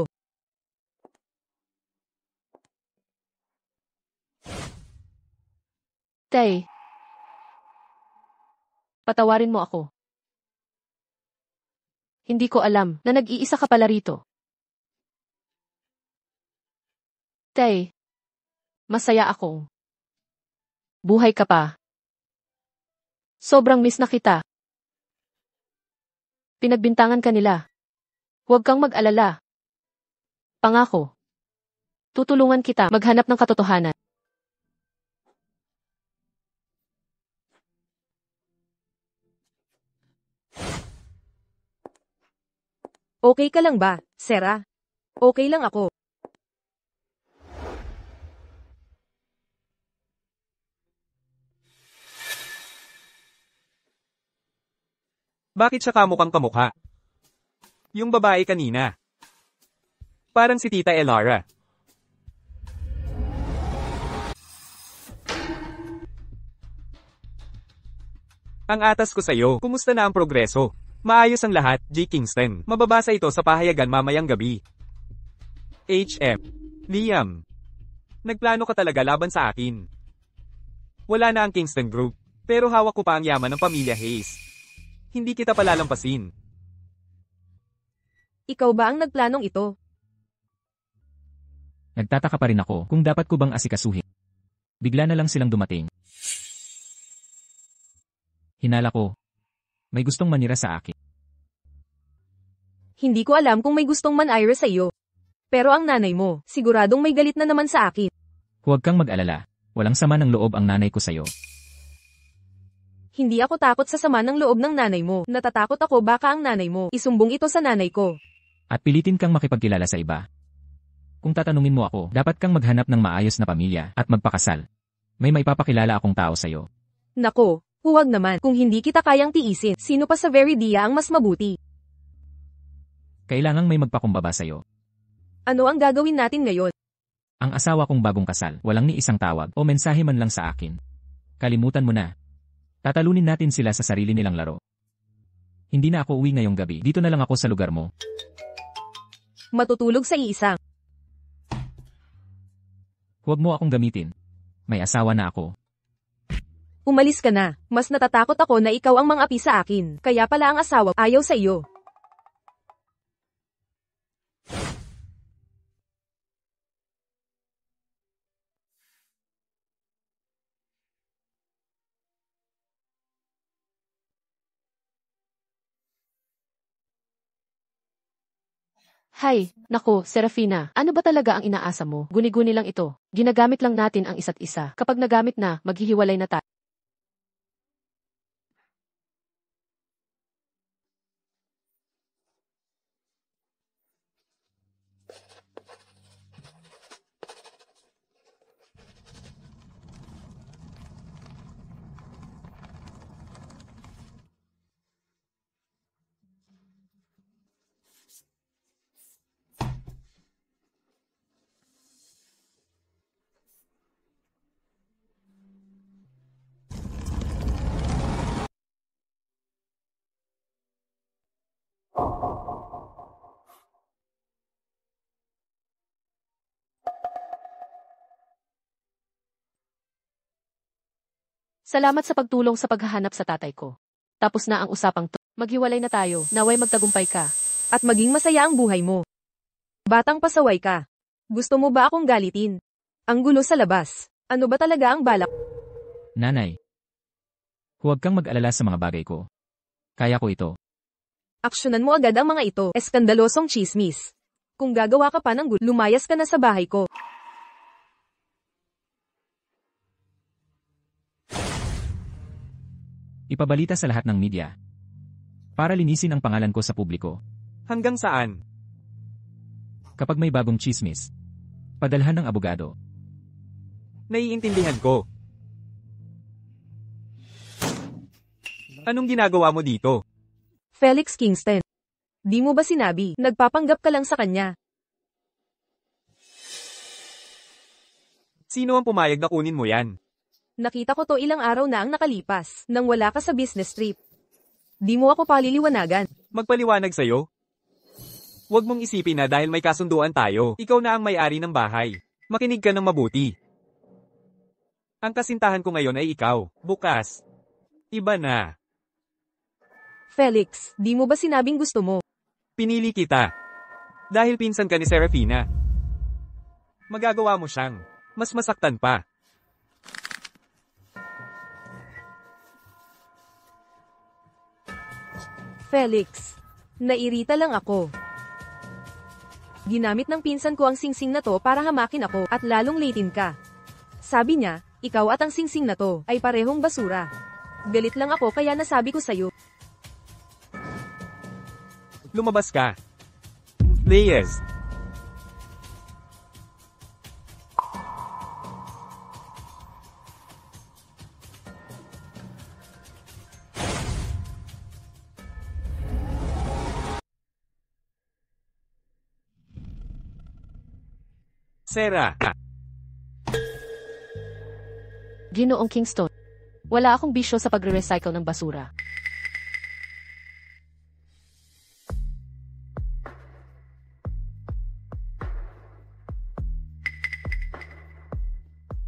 Tay. Patawarin mo ako. Hindi ko alam na nag-iisa ka pala rito. Tay. Masaya akong. Buhay ka pa. Sobrang miss na kita. Pinagbintangan ka nila. Huwag kang mag-alala. Pangako. Tutulungan kita maghanap ng katotohanan.
Okay ka lang ba, Sarah? Okay lang ako.
Bakit siya kamukhang kamukha? Yung babae kanina. Parang si Tita Elara. Ang atas ko sa'yo, kumusta na ang progreso? Maayos ang lahat, G. Kingston. Mababasa ito sa pahayagan mamayang gabi. HM. Liam. Nagplano ka talaga laban sa akin. Wala na ang Kingston Group, pero hawak ko pa ang yaman ng pamilya Hayes. Hindi kita palalampasin.
Ikaw ba ang nagplanong ito?
Nagtataka pa rin ako kung dapat ko bang asikasuhin. Bigla na lang silang dumating. Hinala ko. May gustong manira sa akin.
Hindi ko alam kung may gustong man-ira sa iyo. Pero ang nanay mo, siguradong may galit na naman sa akin.
Huwag kang mag-alala. Walang sama ng loob ang nanay ko sa'yo.
Hindi ako takot sa sama ng loob ng nanay mo. Natatakot ako baka ang nanay mo isumbong ito sa nanay ko.
At pilitin kang makipagkilala sa iba. Kung tatanungin mo ako, dapat kang maghanap ng maayos na pamilya at magpakasal. May maipapakilala akong tao sa'yo.
Nako, huwag naman. Kung hindi kita kayang tiisin, sino pa sa Veridia ang mas mabuti?
Kailangang may magpakumbaba sa'yo.
Ano ang gagawin natin ngayon?
Ang asawa kong bagong kasal, walang ni isang tawag o mensahe man lang sa akin. Kalimutan mo na. Tatalunin natin sila sa sarili nilang laro. Hindi na ako uwi ngayong gabi, dito na lang ako sa lugar mo.
Matutulog sa iisang.
Huwag mo akong gamitin. May asawa na ako.
Umalis ka na. Mas natatakot ako na ikaw ang mang-api sa akin. Kaya pala ang asawa ayaw sa iyo.
Hay, naku, Serafina, ano ba talaga ang inaasa mo? Guni-guni lang ito. Ginagamit lang natin ang isa't isa. Kapag nagamit na, maghihiwalay na tayo. Salamat sa pagtulong sa paghahanap sa tatay ko. Tapos na ang usapang to. Maghiwalay na tayo, naway magtagumpay ka.
At maging masaya ang buhay mo. Batang pasaway ka. Gusto mo ba akong galitin? Ang gulo sa labas. Ano ba talaga ang balak?
Nanay. Huwag kang mag-alala sa mga bagay ko. Kaya ko ito.
Aksyonan mo agad ang mga ito. Eskandalosong chismis. Kung gagawa ka pa ng gulo, lumayas ka na sa bahay ko.
Ipabalita sa lahat ng media. Para linisin ang pangalan ko sa publiko.
Hanggang saan?
Kapag may bagong chismis, padalhan ng abogado.
Naiintindihan ko. Anong ginagawa mo dito?
Felix Kingston. Di mo ba sinabi, nagpapanggap ka lang sa kanya?
Sino ang pumayag na kunin mo yan?
Nakita ko to ilang araw na ang nakalipas, nang wala ka sa business trip. Di mo ako paliliwanagan.
Magpaliwanag sa'yo? Huwag mong isipin na dahil may kasunduan tayo, ikaw na ang may-ari ng bahay. Makinig ka ng mabuti. Ang kasintahan ko ngayon ay ikaw. Bukas. Iba na.
Felix, di mo ba sinabing gusto mo?
Pinili kita. Dahil pinsan ka ni Serafina. Magagawa mo siyang mas masaktan pa.
Felix, nairita lang ako. Ginamit ng pinsan ko ang singsing na to para hamakin ako at lalong litin ka. Sabi niya, ikaw at ang singsing na to ay parehong basura. Galit lang ako kaya nasabi ko sa'yo.
Lumabas ka. Reyes. Sarah.
Ginoong Kingston. Wala akong bisyo sa pagre-recycle ng basura.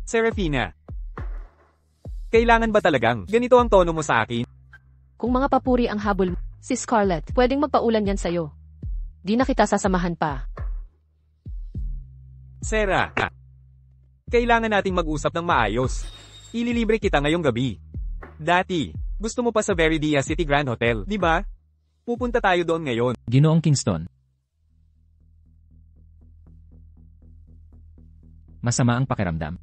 Serafina. Kailangan ba talagang ganito ang tono mo sa akin?
Kung mga papuri ang habol mo, si Scarlett, pwedeng magpaulan yan sa'yo. Di na kita sasamahan pa.
Sarah. Kailangan nating mag-usap ng maayos. Ililibre kita ngayong gabi. Dati, gusto mo pa sa Veridia City Grand Hotel, di ba? Pupunta tayo doon ngayon.
Ginoong Kingston. Masama ang pakiramdam.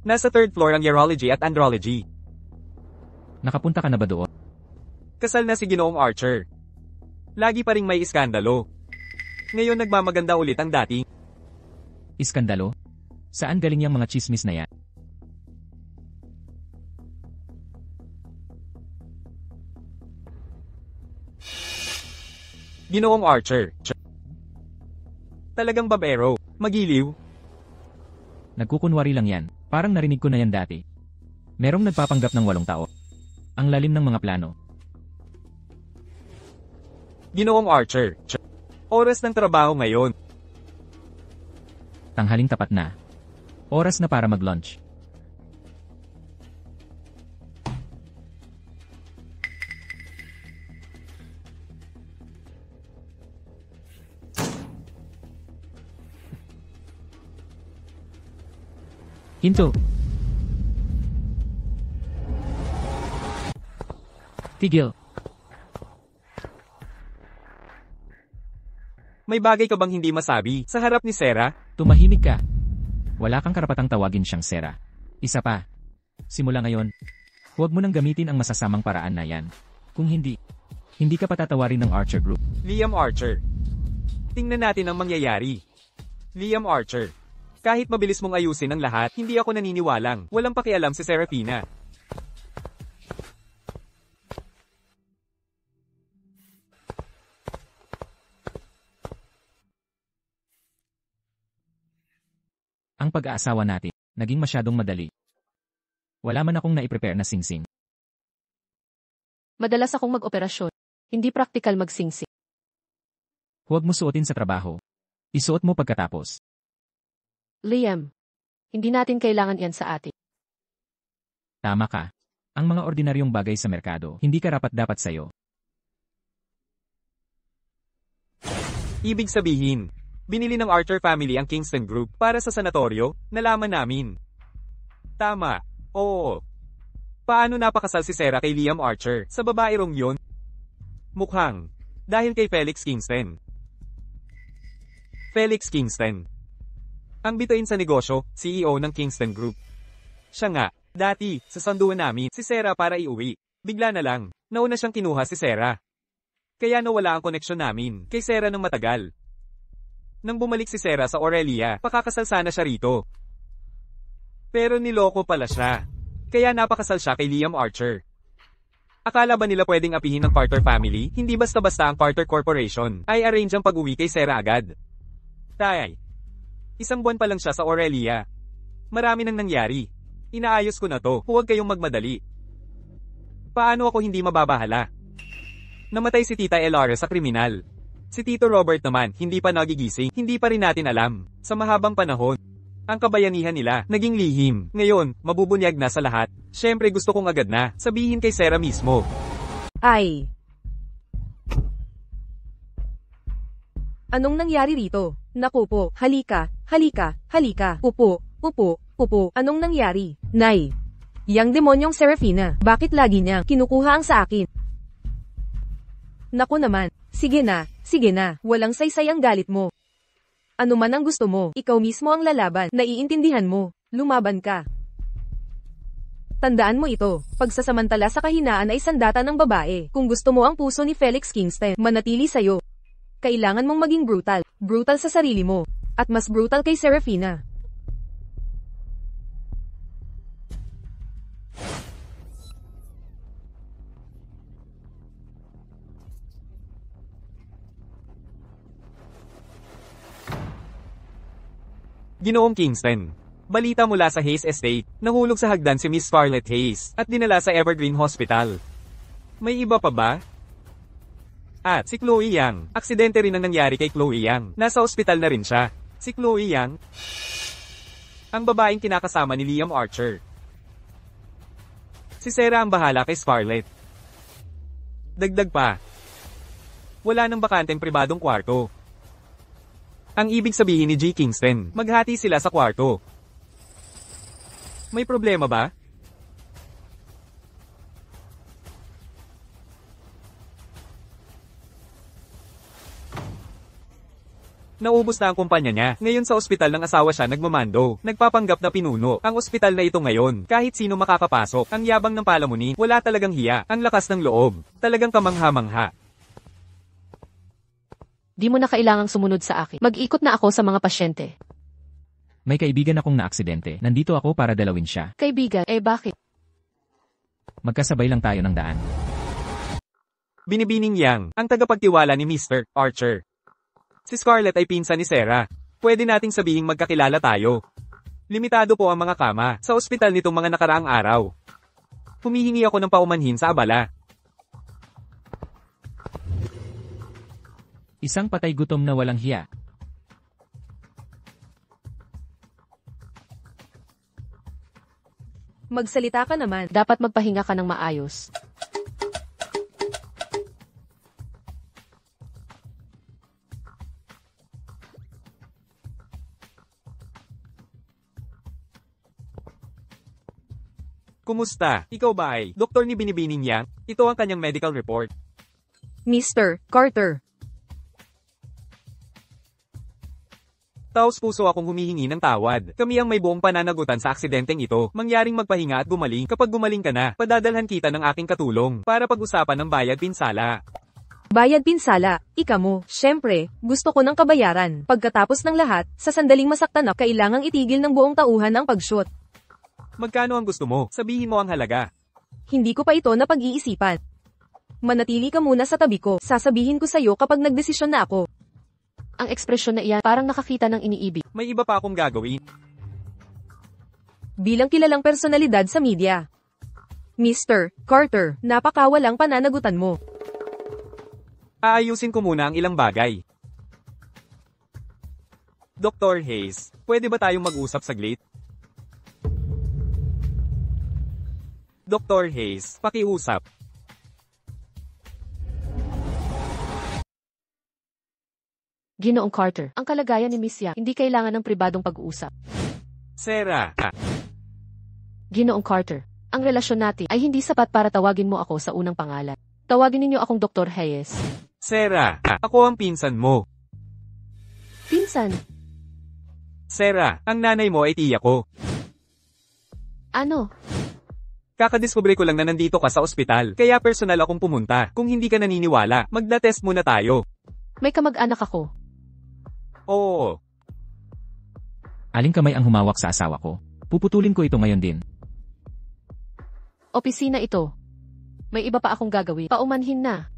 Nasa third floor ang urology at andrology.
Nakapunta ka na ba doon?
Kasal na si Ginoong Archer. Lagi pa ring may iskandalo. Ngayon nagmamaganda ulit ang dating.
Iskandalo? Saan galing yung mga chismis na yan?
Ginoong Archer. Talagang babero. Magiliw.
Nagkukunwari lang yan. Parang narinig ko na yan dati. Merong nagpapanggap ng 8 tao. Ang lalim ng mga plano.
Ginoong Archer. Oras ng trabaho ngayon.
Tanghaling tapat na. Oras na para mag-lunch. Hinto. Tigil.
May bagay ka bang hindi masabi sa harap ni Sarah?
Tumahimik ka. Wala kang karapatang tawagin siyang Sera. Isa pa. Simula ngayon, huwag mo nang gamitin ang masasamang paraan na yan. Kung hindi ka patatawarin ng Archer Group.
Liam Archer. Tingnan natin ang mangyayari. Liam Archer. Kahit mabilis mong ayusin ang lahat, hindi ako naniniwalang. Walang pakialam si Serafina.
Ang pag-aasawa natin, naging masyadong madali. Wala man akong naiprepare na singsing.
Madalas akong mag-operasyon. Hindi praktikal magsingsing.
Huwag mo suotin sa trabaho. Isuot mo pagkatapos.
Liam, hindi natin kailangan yan sa atin.
Tama ka. Ang mga ordinaryong bagay sa merkado, hindi karapat-dapat sa'yo.
Ibig sabihin, binili ng Archer family ang Kingston Group para sa sanatoryo, nalaman namin. Tama. Oo. Paano napakasal si Sarah kay Liam Archer sa babaerong yun? Mukhang. Dahil kay Felix Kingston. Felix Kingston. Ang bituin sa negosyo, CEO ng Kingston Group. Siya nga, dati, sa sanduan namin, si Sarah para iuwi. Bigla na lang, nauna siyang kinuha si Sarah. Kaya nawala ang koneksyon namin kay Sarah ng matagal. Nang bumalik si Sarah sa Aurelia, pakakasal sana siya rito. Pero niloko pala siya. Kaya napakasal siya kay Liam Archer. Akala ba nila pwedeng apihin ng Carter family? Hindi basta-basta ang Carter Corporation ay arrange ang pag-uwi kay Sarah agad. Tay. 1 buwan pa lang siya sa Aurelia. Marami nang nangyari. Inaayos ko na to, huwag kayong magmadali. Paano ako hindi mababahala? Namatay si Tita Elara sa kriminal. Si Tito Robert naman, hindi pa nagigising, hindi pa rin natin alam. Sa mahabang panahon, ang kabayanihan nila, naging lihim. Ngayon, mabubunyag na sa lahat. Syempre gusto kong agad na, sabihin kay Sarah mismo.
Ay. Anong nangyari rito? Naku po, halika, halika, halika. Upo, upo, upo. Anong nangyari? Nay. Yang demonyong Serafina, bakit lagi niyang kinukuha ang sa akin? Naku naman, sige na, walang saysay ang galit mo. Ano man ang gusto mo, ikaw mismo ang lalaban, naiintindihan mo, lumaban ka. Tandaan mo ito, pagsasamantala sa kahinaan ay sandata ng babae. Kung gusto mo ang puso ni Felix Kingston, manatili sa'yo. Kailangan mong maging brutal, brutal sa sarili mo, at mas brutal kay Serafina.
Ginoong Kingston. Balita mula sa Hayes Estate, nahulog sa hagdan si Miss Scarlett Hayes at dinala sa Evergreen Hospital. May iba pa ba? At si Chloe Yang. Aksidente rin ang nangyari kay Chloe Yang. Nasa ospital na rin siya. Si Chloe Yang, ang babaeng kinakasama ni Liam Archer. Si Sarah ang bahala kay Scarlett. Dagdag pa, wala nang bakanteng pribadong kwarto. Ang ibig sabihin ni G. Kingston, maghati sila sa kwarto. May problema ba? Naubos na ang kumpanya niya. Ngayon sa ospital ng asawa siya nagmamando. Nagpapanggap na pinuno ang ospital na ito ngayon. Kahit sino makakapasok. Ang yabang ng palamunin. Wala talagang hiya. Ang lakas ng loob. Talagang kamangha-mangha.
Di mo na kailangang sumunod sa akin. Mag-ikot na ako sa mga pasyente.
May kaibigan akong naaksidente. Nandito ako para dalawin siya.
Kaibigan, bakit?
Magkasabay lang tayo ng daan.
Binibining Yang, ang tagapagtiwala ni Mr. Archer. Si Scarlett ay pinsan ni Sarah. Pwede nating sabihing magkakilala tayo. Limitado po ang mga kama sa ospital nitong mga nakaraang araw. Humihingi ako ng paumanhin sa abala.
Isang patay gutom na walang hiya.
Magsalita ka naman.
Dapat magpahinga ka ng maayos.
Kumusta? Ikaw ba ay doktor ni Binibining Yang? Ito ang kanyang medical report.
Mr. Carter.
Taos puso akong humihingi ng tawad. Kami ang may buong pananagutan sa aksidenteng ito. Mangyaring magpahinga at gumaling. Kapag gumaling ka na, padadalhan kita ng aking katulong para pag-usapan ng bayad pinsala.
Bayad pinsala, ika mo. Syempre, gusto ko ng kabayaran. Pagkatapos ng lahat, sa sandaling masaktan ako, kailangang itigil ng buong tauhan ang pag-shoot.
Magkano ang gusto mo? Sabihin mo ang halaga.
Hindi ko pa ito na pag-iisipan. Manatili ka muna sa tabi ko. Sasabihin ko sa'yo kapag nagdesisyon na ako.
Ang ekspresyon na iyan, parang nakakita ng iniibig.
May iba pa akong gagawin.
Bilang kilalang personalidad sa media. Mr. Carter, napakawalang pananagutan mo.
Aayusin ko muna ang ilang bagay. Dr. Hayes, pwede ba tayong mag-usap saglit? Dr. Hayes, pakiusap.
Ginoong Carter, ang kalagayan ni Miss Yang, hindi kailangan ng pribadong pag-uusap.
Sarah.
Ginoong Carter, ang relasyon natin ay hindi sapat para tawagin mo ako sa unang pangalan. Tawagin ninyo akong Dr. Hayes.
Sarah, ako ang pinsan mo.
Pinsan,
Sarah, ang nanay mo ay tiya ko.
ano?
Kakadiskubre ko lang na nandito ka sa ospital, kaya personal akong pumunta. Kung hindi ka naniniwala, magda-test muna tayo.
May kamag-anak ako.
Oo.
Aling kamay ang humawak sa asawa ko. Puputulin ko ito ngayon din.
Opisina ito. May iba pa akong gagawin. Paumanhin na.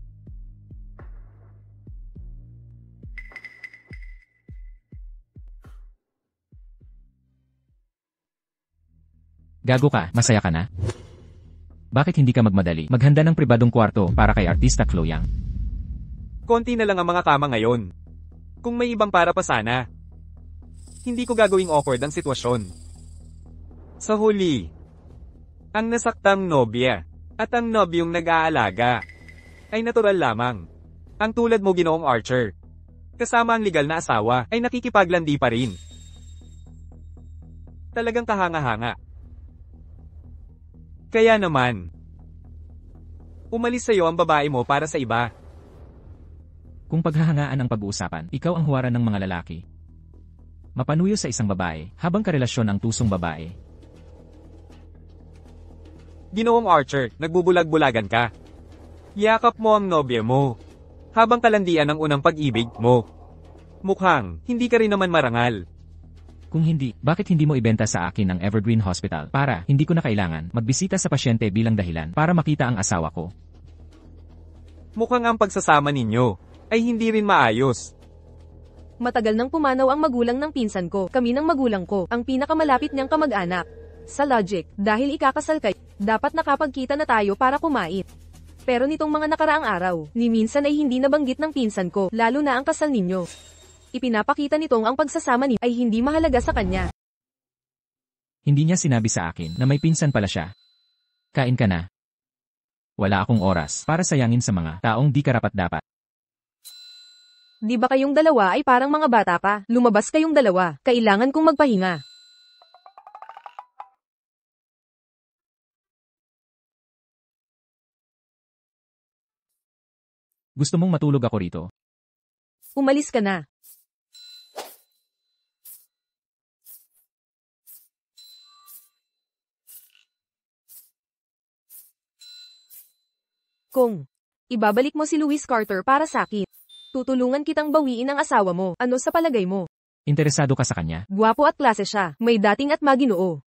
Gago ka, masaya ka na? Bakit hindi ka magmadali? Maghanda ng pribadong kwarto para kay artista Chloe Yang.
Konti na lang ang mga kama ngayon. Kung may ibang para pa sana. Hindi ko gagawing awkward ang sitwasyon. Sa huli, ang nasaktang nobya at ang nobyong nag-aalaga ay natural lamang. Ang tulad mo, Ginoong Archer. Kasama ang legal na asawa ay nakikipaglandi pa rin. Talagang kahanga-hanga. Kaya naman, umalis sa'yo ang babae mo para sa iba.
Kung paghahangaan ang pag-uusapan, ikaw ang huwaran ng mga lalaki. Mapanuyo sa isang babae, habang karelasyon ang tusong babae.
Ginoong Archer, nagbubulag-bulagan ka. Yakap mo ang nobya mo, habang kalandian ang unang pag-ibig mo. Mukhang, hindi ka rin naman marangal.
Kung hindi, bakit hindi mo ibenta sa akin ang Evergreen Hospital para hindi ko na kailangan magbisita sa pasyente bilang dahilan para makita ang asawa ko?
Mukhang ang pagsasama ninyo ay hindi rin maayos.
Matagal nang pumanaw ang magulang ng pinsan ko. Kami ng magulang ko, ang pinakamalapit niyang kamag-anak. Sa logic, dahil ikakasal kayo, dapat nakapagkita na tayo para kumain. Pero nitong mga nakaraang araw, ni minsan ay hindi nabanggit ng pinsan ko, lalo na ang kasal ninyo. Ipinapakita nitong ang pagsasama ni ay hindi mahalaga sa kanya.
Hindi niya sinabi sa akin na may pinsan pala siya. Kain ka na. Wala akong oras para sayangin sa mga taong di karapat-dapat.
Di ba kayong dalawa ay parang mga bata pa? Lumabas kayong dalawa. Kailangan kong magpahinga.
Gusto mong matulog ako rito?
Umalis ka na. Kung ibabalik mo si Louis Carter para sa akin, tutulungan kitang bawiin ang asawa mo. Ano sa palagay mo?
Interesado ka sa kanya?
Gwapo at klase siya, may dating at maginoo.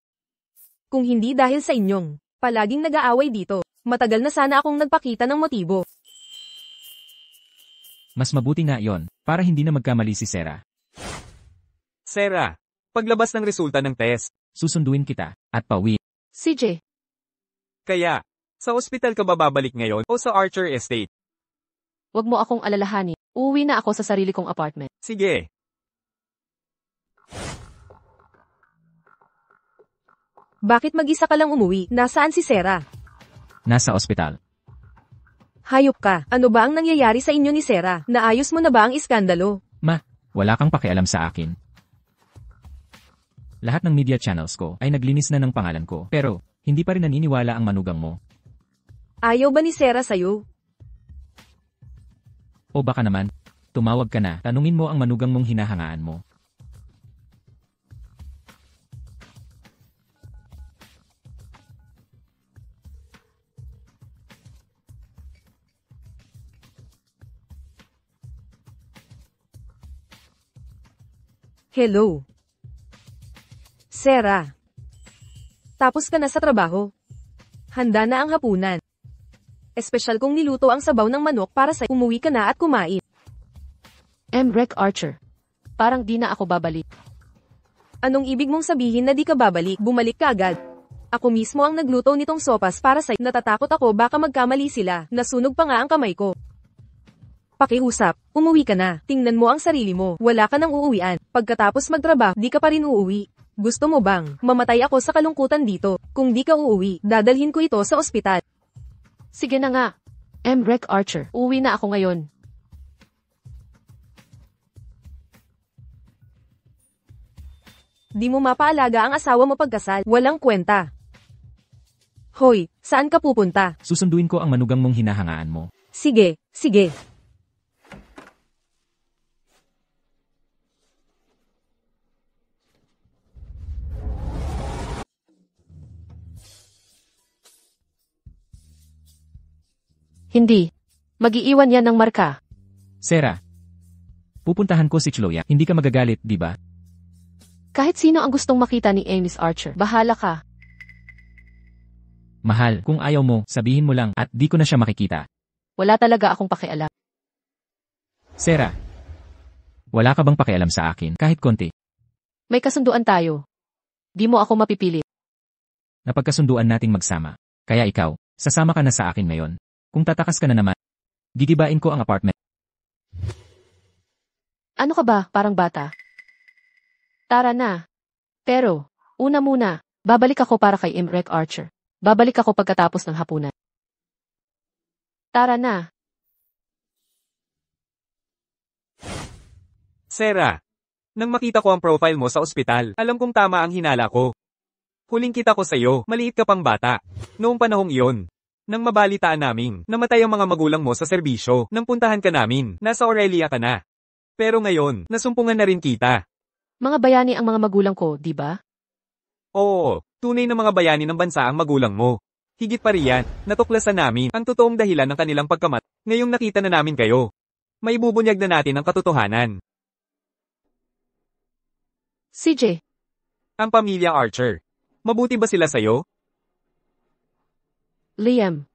Kung hindi dahil sa inyong palaging nag-aaway dito, matagal na sana akong nagpakita ng motibo.
Mas mabuti nga yon, para hindi na magkamali si Sarah.
Sarah, paglabas ng resulta ng test.
Susunduin kita, at pauwi.
CJ,
Kaya, sa ospital ka ba babalik ngayon o sa Archer Estate?
wag mo akong alalahanin. Uuwi na ako sa sarili kong apartment.
Sige.
Bakit mag-isa ka lang umuwi? Nasaan si Sarah?
Nasa ospital.
Hayop ka. Ano ba ang nangyayari sa inyo ni Sarah? Naayos mo na ba ang iskandalo?
Wala kang pakialam sa akin. Lahat ng media channels ko ay naglinis na ng pangalan ko, pero hindi pa rin naniniwala ang manugang mo.
Ayaw ba ni Sarah sa'yo?
O baka naman, tumawag ka na, tanungin mo ang manugang mong hinahangaan mo.
Hello? Sarah? Tapos ka na sa trabaho? Handa na ang hapunan. Espesyal kong niluto ang sabaw ng manok para sa umuwi ka na at kumain.
Rec Archer. Parang di na ako babalik.
Anong ibig mong sabihin na di ka babalik? Bumalik ka agad. Ako mismo ang nagluto nitong sopas para sa natatakot ako baka magkamali sila. Nasunog pa nga ang kamay ko. Pakiusap, umuwi ka na. Tingnan mo ang sarili mo. Wala ka nang uuwian. Pagkatapos magtrabaho, di ka pa rin uuwi. Gusto mo bang mamatay ako sa kalungkutan dito? Kung di ka uuwi, dadalhin ko ito sa ospital.
Sige na nga. Rec Archer. Uuwi na ako ngayon.
Di mo mapaalaga ang asawa mo pagkasal. Walang kwenta. Hoy, saan ka pupunta?
Susunduin ko ang manugang mong hinahangaan mo.
Sige, sige.
Hindi. Mag-iiwan yan ng marka.
Sarah, pupuntahan ko si Chloe. Hindi ka magagalit, di ba?
Kahit sino ang gustong makita ni Miss Archer, bahala ka.
Mahal, kung ayaw mo, sabihin mo lang at di ko na siya makikita.
Wala talaga akong pakialam.
Sarah, wala ka bang pakialam sa akin, kahit konti?
May kasunduan tayo. Di mo ako mapipilit.
Napagkasunduan nating magsama. Kaya ikaw, sasama ka na sa akin ngayon. Kung tatakas ka na naman, gigibain ko ang apartment.
Ano ka ba, parang bata? Tara na. Pero, una muna, babalik ako para kay Rec Archer. Babalik ako pagkatapos ng hapunan. Tara na.
Sarah, nang makita ko ang profile mo sa ospital, alam kong tama ang hinala ko. Huling kita ko sa'yo, maliit ka pang bata. Noong panahong iyon, nang mabalitaan naming namatay ang mga magulang mo sa serbisyo, nang puntahan ka namin, nasa Aurelia ka na. Pero ngayon, nasumpungan na rin kita.
Mga bayani ang mga magulang ko, di ba?
Oo, tunay na mga bayani ng bansa ang magulang mo. Higit pa riyan, natuklasan namin ang totoong dahilan ng kanilang pagkamat. Ngayong nakita na namin kayo. May bubunyag na natin ang katotohanan.
CJ,
Ang pamilya Archer. Mabuti ba sila sa'yo?
Liam.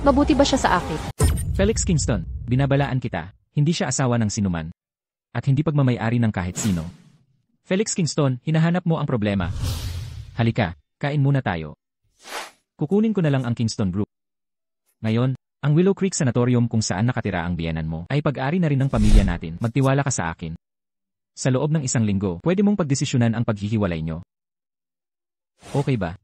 Mabuti ba siya sa akin?
Felix Kingston, binabalaan kita, hindi siya asawa ng sinuman. At hindi pagmamayari ng kahit sino. Felix Kingston, hinahanap mo ang problema. Halika, kain muna tayo. Kukunin ko na lang ang Kingston Group. Ngayon, ang Willow Creek Sanatorium kung saan nakatira ang biyenan mo ay pag-ari na rin ng pamilya natin. Magtiwala ka sa akin. Sa loob ng 1 linggo, pwede mong pagdesisyonan ang paghihiwalay nyo. Okay ba?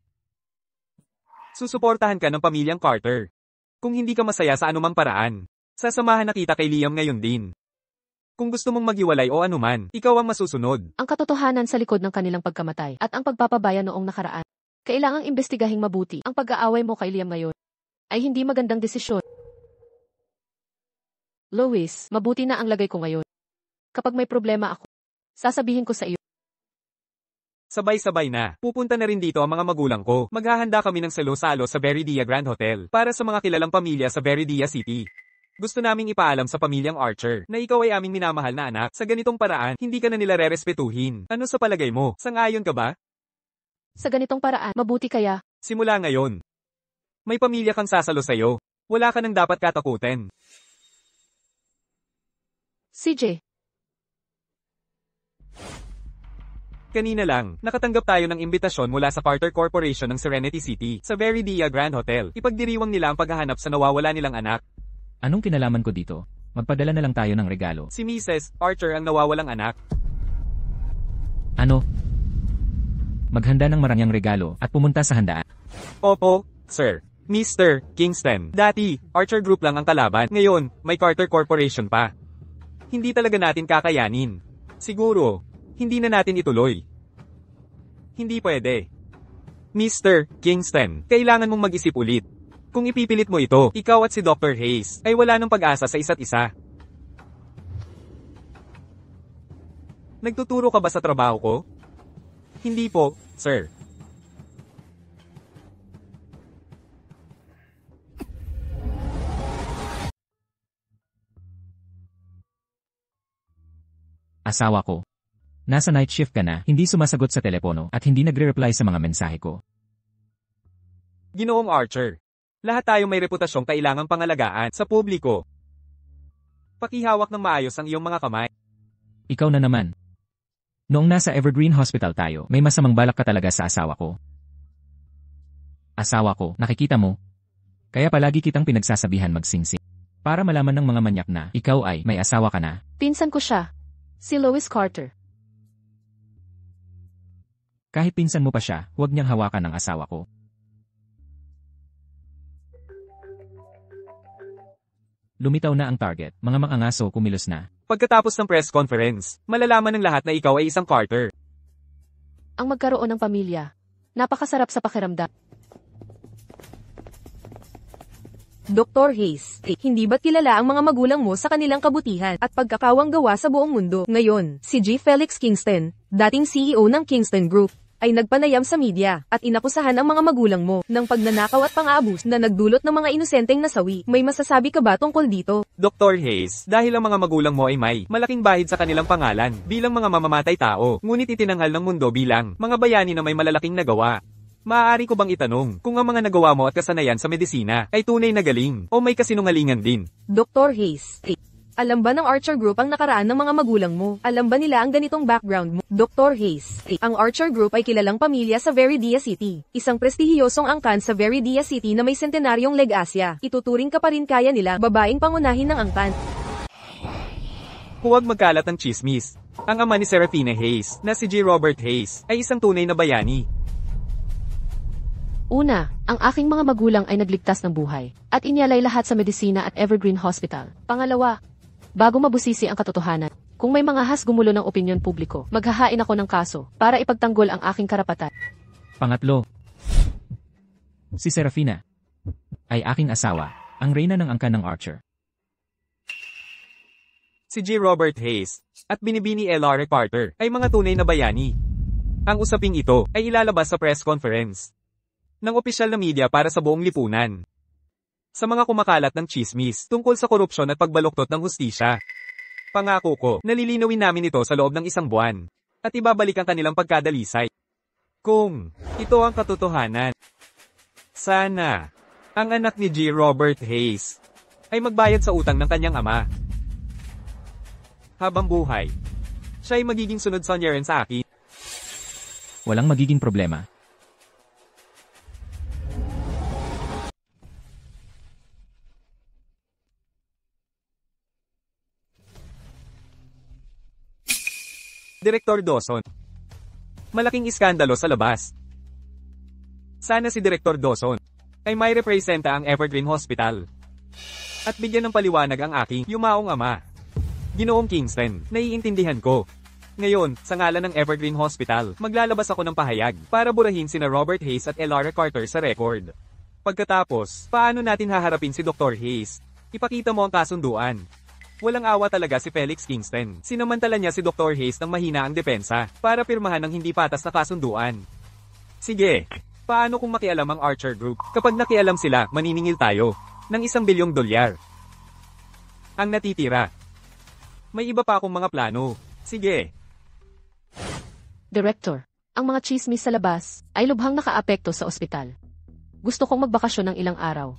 Susuportahan ka ng pamilyang Carter. Kung hindi ka masaya sa anumang paraan, sasamahan na kita kay Liam ngayon din. Kung gusto mong maghiwalay o anuman, ikaw ang masusunod.
Ang katotohanan sa likod ng kanilang pagkamatay at ang pagpapabaya noong nakaraan. Kailangang imbestigahing mabuti ang pag-aaway mo kay Liam ngayon. Ay hindi magandang desisyon. Lois, mabuti na ang lagay ko ngayon. Kapag may problema ako, sasabihin ko sa iyo.
Sabay-sabay na. Pupunta na rin dito ang mga magulang ko. Maghahanda kami ng salo-salo sa Veridia Grand Hotel para sa mga kilalang pamilya sa Veridia City. Gusto naming ipaalam sa pamilyang Archer na ikaw ay aming minamahal na anak. Sa ganitong paraan, hindi ka na nila rerespetuhin. Ano sa palagay mo? Sang-ayon ka ba?
Sa ganitong paraan, mabuti kaya.
Simula ngayon. May pamilya kang sasalo sa'yo. Wala ka nang dapat katakutin.
CJ,
Kanina lang, nakatanggap tayo ng imbitasyon mula sa Carter Corporation ng Serenity City, sa Veridia Grand Hotel. Ipagdiriwang nila ang paghahanap sa nawawala nilang anak.
Anong kinalaman ko dito? Magpadala na lang tayo ng regalo.
Si Mrs. Archer ang nawawalang anak.
Ano? Maghanda ng marangyang regalo at pumunta sa handaan.
Opo, sir. Mr. Kingston. Dati, Archer Group lang ang kalaban. Ngayon, may Carter Corporation pa. Hindi talaga natin kakayanin. Siguro, hindi na natin ituloy. Hindi pwede. Mr. Kingston, kailangan mong mag-isip ulit. Kung ipipilit mo ito, ikaw at si Dr. Hayes ay wala nang pag-asa sa isa't isa. Nagtuturo ka ba sa trabaho ko? Hindi po, sir.
Asawa ko. Nasa night shift ka na, hindi sumasagot sa telepono at hindi nagre-reply sa mga mensahe ko.
Ginoong Archer, lahat tayo may reputasyong kailangang pangalagaan sa publiko. Pakihawak ng maayos ang iyong mga kamay.
Ikaw na naman. Noong nasa Evergreen Hospital tayo, may masamang balak ka talaga sa asawa ko. Asawa ko, nakikita mo? Kaya palagi kitang pinagsasabihan magsingsing. Para malaman ng mga manyak na, ikaw ay may asawa ka na.
pinsan ko siya. Si Lois Carter.
Kahit pinsan mo pa siya, huwag niyang hawakan ng asawa ko. Lumitaw na ang target, mga mangangaso kumilos na.
Pagkatapos ng press conference, malalaman ng lahat na ikaw ay isang Carter.
Ang magkaroon ng pamilya. Napakasarap sa pakiramdam.
Dr. Hayes, hindi ba't kilala ang mga magulang mo sa kanilang kabutihan at pagkakawang gawa sa buong mundo? Ngayon, si G. Felix Kingston, dating CEO ng Kingston Group, ay nagpanayam sa media at inakusahan ang mga magulang mo ng pagnanakaw at pang-aabus na nagdulot ng mga inosenteng nasawi. May masasabi ka ba tungkol dito?
Dr. Hayes, dahil ang mga magulang mo ay may malaking bahid sa kanilang pangalan bilang mga mamamatay tao, ngunit itinanghal ng mundo bilang mga bayani na may malalaking nagawa. Maaari ko bang itanong kung ang mga nagawa mo at kasanayan sa medisina ay tunay na galing o may kasinungalingan din?
Dr. Hayes, alam ba ng Archer Group ang nakaraan ng mga magulang mo? Alam ba nila ang ganitong background mo? Dr. Hayes, ang Archer Group ay kilalang pamilya sa Veridia City. Isang prestihiyosong angkan sa Veridia City na may sentenaryong legasya. Ituturing ka pa rin kaya nila babaeng pangunahin ng angkan.
Huwag magkalat ng chismis. Ang ama ni Serafina Hayes, na si G. Robert Hayes, ay isang tunay na bayani.
Una, ang aking mga magulang ay nagligtas ng buhay at inyalay lahat sa medisina at Evergreen Hospital. Pangalawa, bago mabusisi ang katotohanan, kung may mga gumulo ng opinyon publiko, maghahain ako ng kaso para ipagtanggol ang aking karapatan.
Pangatlo, si Serafina ay aking asawa, ang reyna ng angkan ng Archer.
Si G. Robert Hayes at Binibini L.R. Carter ay mga tunay na bayani. Ang usaping ito ay ilalabas sa press conference ng opisyal na media para sa buong lipunan. Sa mga kumakalat ng chismis tungkol sa korupsyon at pagbaluktot ng hustisya. Pangako ko, nalilinawin namin ito sa loob ng 1 buwan. At ibabalik ang kanilang pagkadalisay. Kung ito ang katotohanan, sana ang anak ni G. Robert Hayes ay magbayad sa utang ng kanyang ama. Habang buhay, siya ay magiging sunod sonyerin sa akin.
Walang magiging problema.
Direktor Dawson. Malaking iskandalo sa labas. Sana si Direktor Dawson ay may representa ang Evergreen Hospital at bigyan ng paliwanag ang aking yumaong ama. Ginoong Kingston, naiintindihan ko. Ngayon, sa ngalan ng Evergreen Hospital, maglalabas ako ng pahayag para burahin sina Robert Hayes at Elora Carter sa record. Pagkatapos, paano natin haharapin si Dr. Hayes? Ipakita mo ang kasunduan. Walang awa talaga si Felix Kingston. Sinamantala niya si Dr. Hayes ng mahina ang depensa para pirmahan ng hindi patas na kasunduan. Sige, paano kung makialam ang Archer Group? Kapag nakialam sila, maniningil tayo ng $1 bilyong. Ang natitira. May iba pa akong mga plano. Sige.
Director, ang mga chismis sa labas ay lubhang nakaapekto sa ospital. Gusto kong magbakasyon ng ilang araw.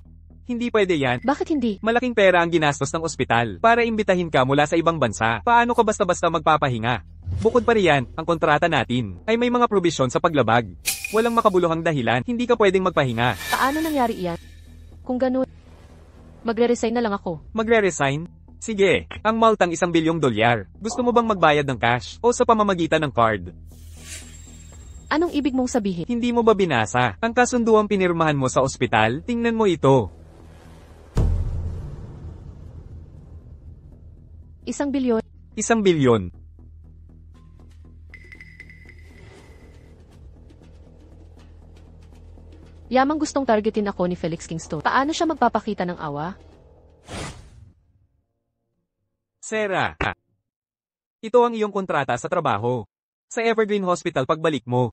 Hindi pwede yan.
Bakit hindi?
Malaking pera ang ginastos ng ospital para imbitahin ka mula sa ibang bansa. Paano ka basta-basta magpapahinga? Bukod pa riyan, ang kontrata natin ay may mga probisyon sa paglabag. Walang makabuluhang dahilan, hindi ka pwedeng magpahinga.
Paano nangyari iyan? Kung ganun, magre-resign na lang ako.
Magre-resign? Sige, ang multang $1 bilyong. Gusto mo bang magbayad ng cash o sa pamamagitan ng card?
Anong ibig mong sabihin?
Hindi mo ba binasa ang kasunduang pinirmahan mo sa ospital? Tingnan mo ito.
1 bilyon?
$1 bilyon.
Yamang gustong targetin ako ni Felix Kingston. Paano siya magpapakita ng awa?
Sarah, ito ang iyong kontrata sa trabaho. Sa Evergreen Hospital pagbalik mo.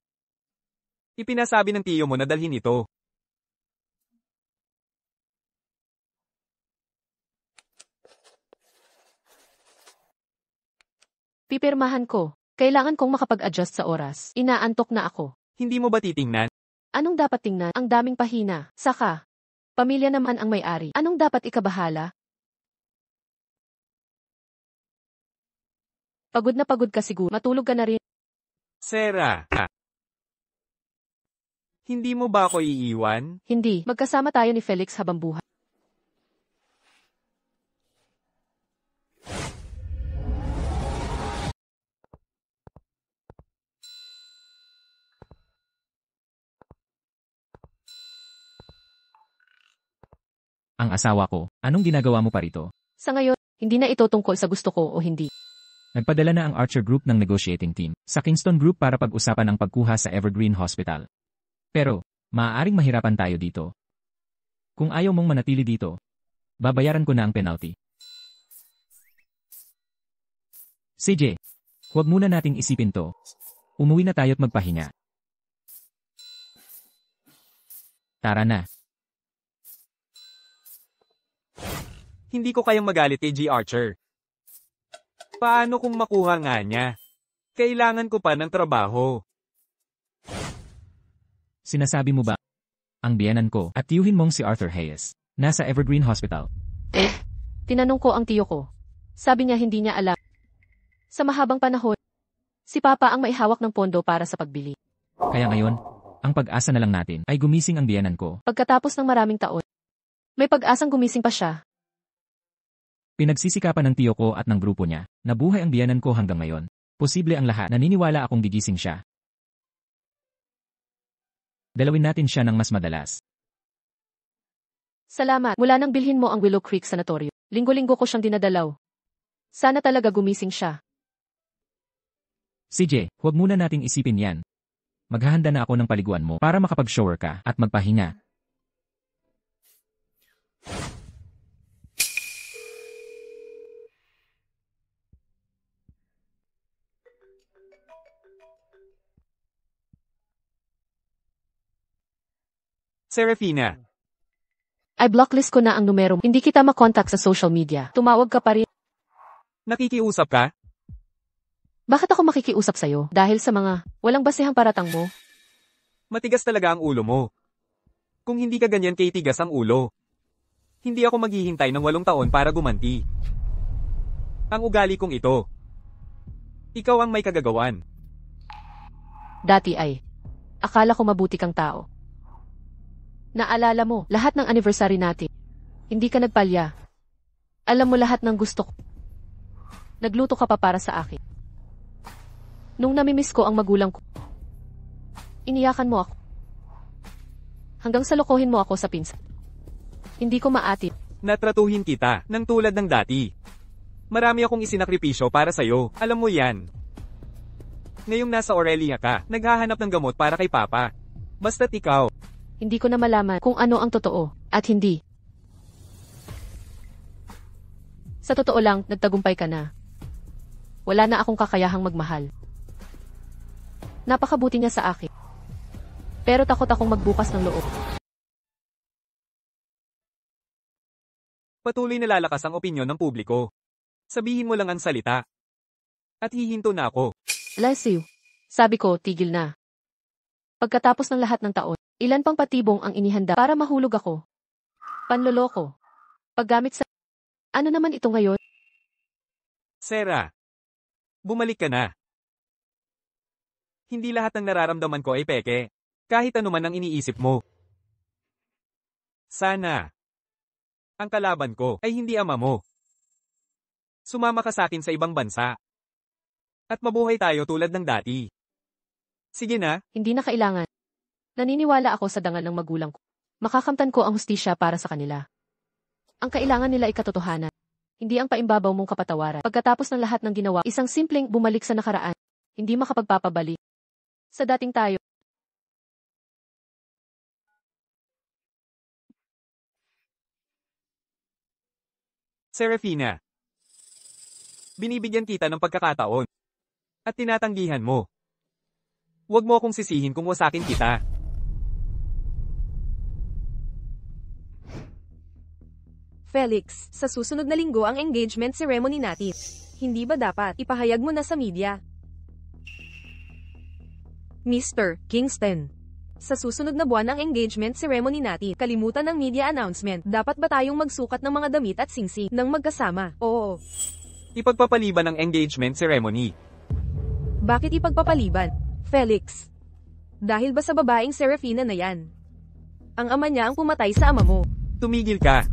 Ipinasabi ng tiyo mo na dalhin ito.
Pipirmahan ko. Kailangan kong makapag-adjust sa oras. Inaantok na ako.
Hindi mo ba titingnan?
Anong dapat tingnan? Ang daming pahina. Saka, pamilya naman ang may-ari. Anong dapat ikabahala? Pagod na pagod ka siguro. Matulog ka na rin.
Sarah, hindi mo ba ako iiwan?
Hindi. Magkasama tayo ni Felix habang buhay.
Ang asawa ko, anong ginagawa mo pa rito?
Sa ngayon, hindi na ito tungkol sa gusto ko o hindi.
Nagpadala na ang Archer Group ng negotiating team sa Kingston Group para pag-usapan ang pagkuha sa Evergreen Hospital. Pero, maaaring mahirapan tayo dito. Kung ayaw mong manatili dito, babayaran ko na ang penalty. CJ, huwag muna nating isipin to. Umuwi na tayo't magpahinga. Tara na.
Hindi ko kayang magalit kay G. Archer. Paano kung makuha nga niya? Kailangan ko pa ng trabaho.
Sinasabi mo ba? Ang biyenan ko at tiyuhin mong si Arthur Hayes. Nasa Evergreen Hospital.
Tinanong ko ang tiyo ko. Sabi niya hindi niya alam. Sa mahabang panahon, si Papa ang maihawak ng pondo para sa pagbili.
Kaya ngayon, ang pag-asa na lang natin ay gumising ang biyenan ko.
Pagkatapos ng maraming taon, may pag-asang gumising pa siya.
Pinagsisikapan ng tiyo ko at ng grupo niya, na buhay ang biyenan ko hanggang ngayon. Posible ang lahat, naniniwala akong gigising siya. Dalawin natin siya ng mas madalas.
Salamat. Mula nang bilhin mo ang Willow Creek Sanatorium, linggo-linggo ko siyang dinadalaw. Sana talaga gumising siya.
CJ, huwag muna nating isipin yan. Maghahanda na ako ng paliguan mo para makapag-shower ka at magpahinga.
Serafina,
Ay blocklist ko na ang numero. Hindi kita makontak sa social media. Tumawag ka pa rin.
nakikiusap ka?
Bakit ako makikiusap sa'yo? Dahil sa mga walang basehang paratang mo?
Matigas talaga ang ulo mo. Kung hindi ka ganyan kay tigas ang ulo. Hindi ako maghihintay ng 8 taon para gumanti. Ang ugali kong ito. Ikaw ang may kagagawan.
Dati ay, akala ko mabuti kang tao. Naalala mo, lahat ng anniversary natin. Hindi ka nagpalya. Alam mo lahat ng gusto ko. Nagluto ka pa para sa akin. Nung namimiss ko ang magulang ko, iniyakan mo ako. Hanggang sa lokohin mo ako sa pinsan. Hindi ko maatid.
Natratuhin kita, ng tulad ng dati. Marami akong isinakripisyo para sa'yo, alam mo yan. Ngayong nasa Aurelia ka, naghahanap ng gamot para kay Papa. Basta't ikaw.
Hindi ko na malaman kung ano ang totoo, at hindi. Sa totoo lang, nagtagumpay ka na. Wala na akong kakayahang magmahal. Napakabuti niya sa akin. Pero takot akong magbukas ng loob.
Patuloy na lalakas ang opinyon ng publiko. Sabihin mo lang ang salita. At hihinto na ako.
Bless you. Sabi ko, tigil na. Pagkatapos ng lahat ng taon, ilan pang patibong ang inihanda para mahulog ako. Panloloko. Paggamit sa... Ano naman ito ngayon?
Sarah, bumalik ka na. Hindi lahat ng nararamdaman ko ay peke. Kahit ano man ang iniisip mo. Sana. Ang kalaban ko ay hindi ama mo. Sumama ka sa akin sa ibang bansa. At mabuhay tayo tulad ng dati. Sige na.
Hindi na kailangan. Naniniwala ako sa dangal ng magulang ko. Makakamtan ko ang hustisya para sa kanila. Ang kailangan nila ay katotohanan. Hindi ang paimbabaw mong kapatawaran. Pagkatapos ng lahat ng ginawa, isang simpleng bumalik sa nakaraan. Hindi makapagpapabalik. Sa dating tayo.
Serafina. Binibigyan kita ng pagkakataon. At tinatanggihan mo. Huwag mo akong sisihin kung wasakin kita.
Felix, sa susunod na linggo ang engagement ceremony natin. Hindi ba dapat ipahayag mo na sa media? Mr. Kingston. Sa susunod na buwan ang engagement ceremony natin. Kalimutan ng media announcement. Dapat ba tayong magsukat ng mga damit at singsing ng magkasama? Oo.
Ipagpapaliban ang engagement ceremony.
Bakit ipagpapaliban? Felix. Dahil ba sa babaeng Serafina na yan? Ang ama niya ang pumatay sa ama mo.
Tumigil ka.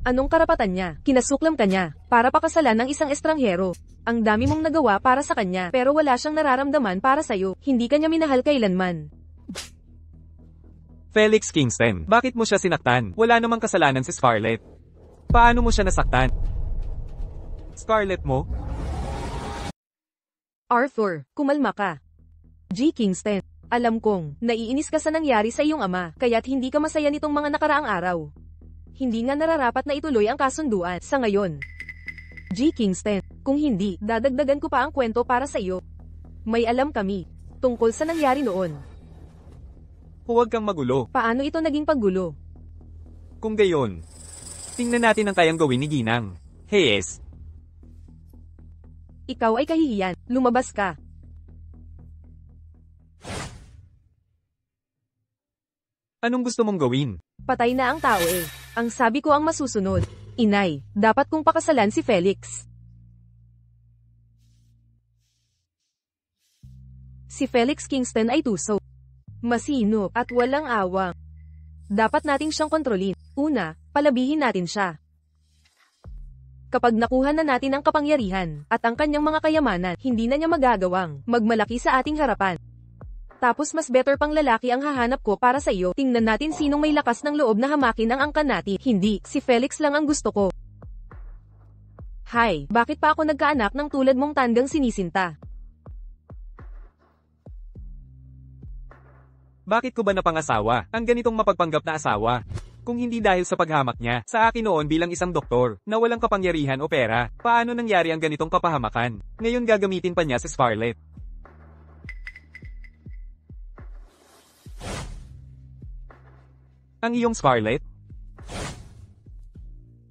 Anong karapatan niya? Kinasuklam ka niya para pakasalan ng isang estranghero. Ang dami mong nagawa para sa kanya pero wala siyang nararamdaman para sa'yo. Hindi ka niya minahal kailanman.
Felix Kingston, bakit mo siya sinaktan? Wala namang kasalanan si Scarlett. Paano mo siya nasaktan? Scarlett mo?
Arthur, kumalma ka. G. Kingston, alam kong naiinis ka sa nangyari sa iyong ama kaya't hindi ka masaya nitong mga nakaraang araw. Hindi nga nararapat na ituloy ang kasunduan sa ngayon. G. Kingston, kung hindi, dadagdagan ko pa ang kwento para sa iyo. May alam kami tungkol sa nangyari noon.
Huwag kang magulo.
Paano ito naging paggulo?
Kung gayon, tingnan natin ang kayang gawin ni Ginang. Hayes.
Ikaw ay kahihiyan. Lumabas ka.
Anong gusto mong gawin?
Patay na ang tao eh. Ang sabi ko ang masusunod. Inay, dapat kong pakasalan si Felix. Si Felix Kingston ay tuso. Masinop at walang awang. Dapat nating siyang kontrolin. Una, palabihin natin siya. Kapag nakuha na natin ang kapangyarihan at ang kanyang mga kayamanan, hindi na niya magagawang magmalaki sa ating harapan. Tapos mas better pang lalaki ang hahanap ko para sa iyo. Tingnan natin sinong may lakas ng loob na hamakin ang angkan natin. Hindi, si Felix lang ang gusto ko. Hay, bakit pa ako nagkaanak ng tulad mong tandang sinisinta?
Bakit ko ba napangasawa ang ganitong mapagpanggap na asawa? Kung hindi dahil sa paghamak niya sa akin noon bilang isang doktor na walang kapangyarihan o pera, paano nangyari ang ganitong kapahamakan? Ngayon gagamitin pa niya si Scarlett. Ang iyong Scarlett?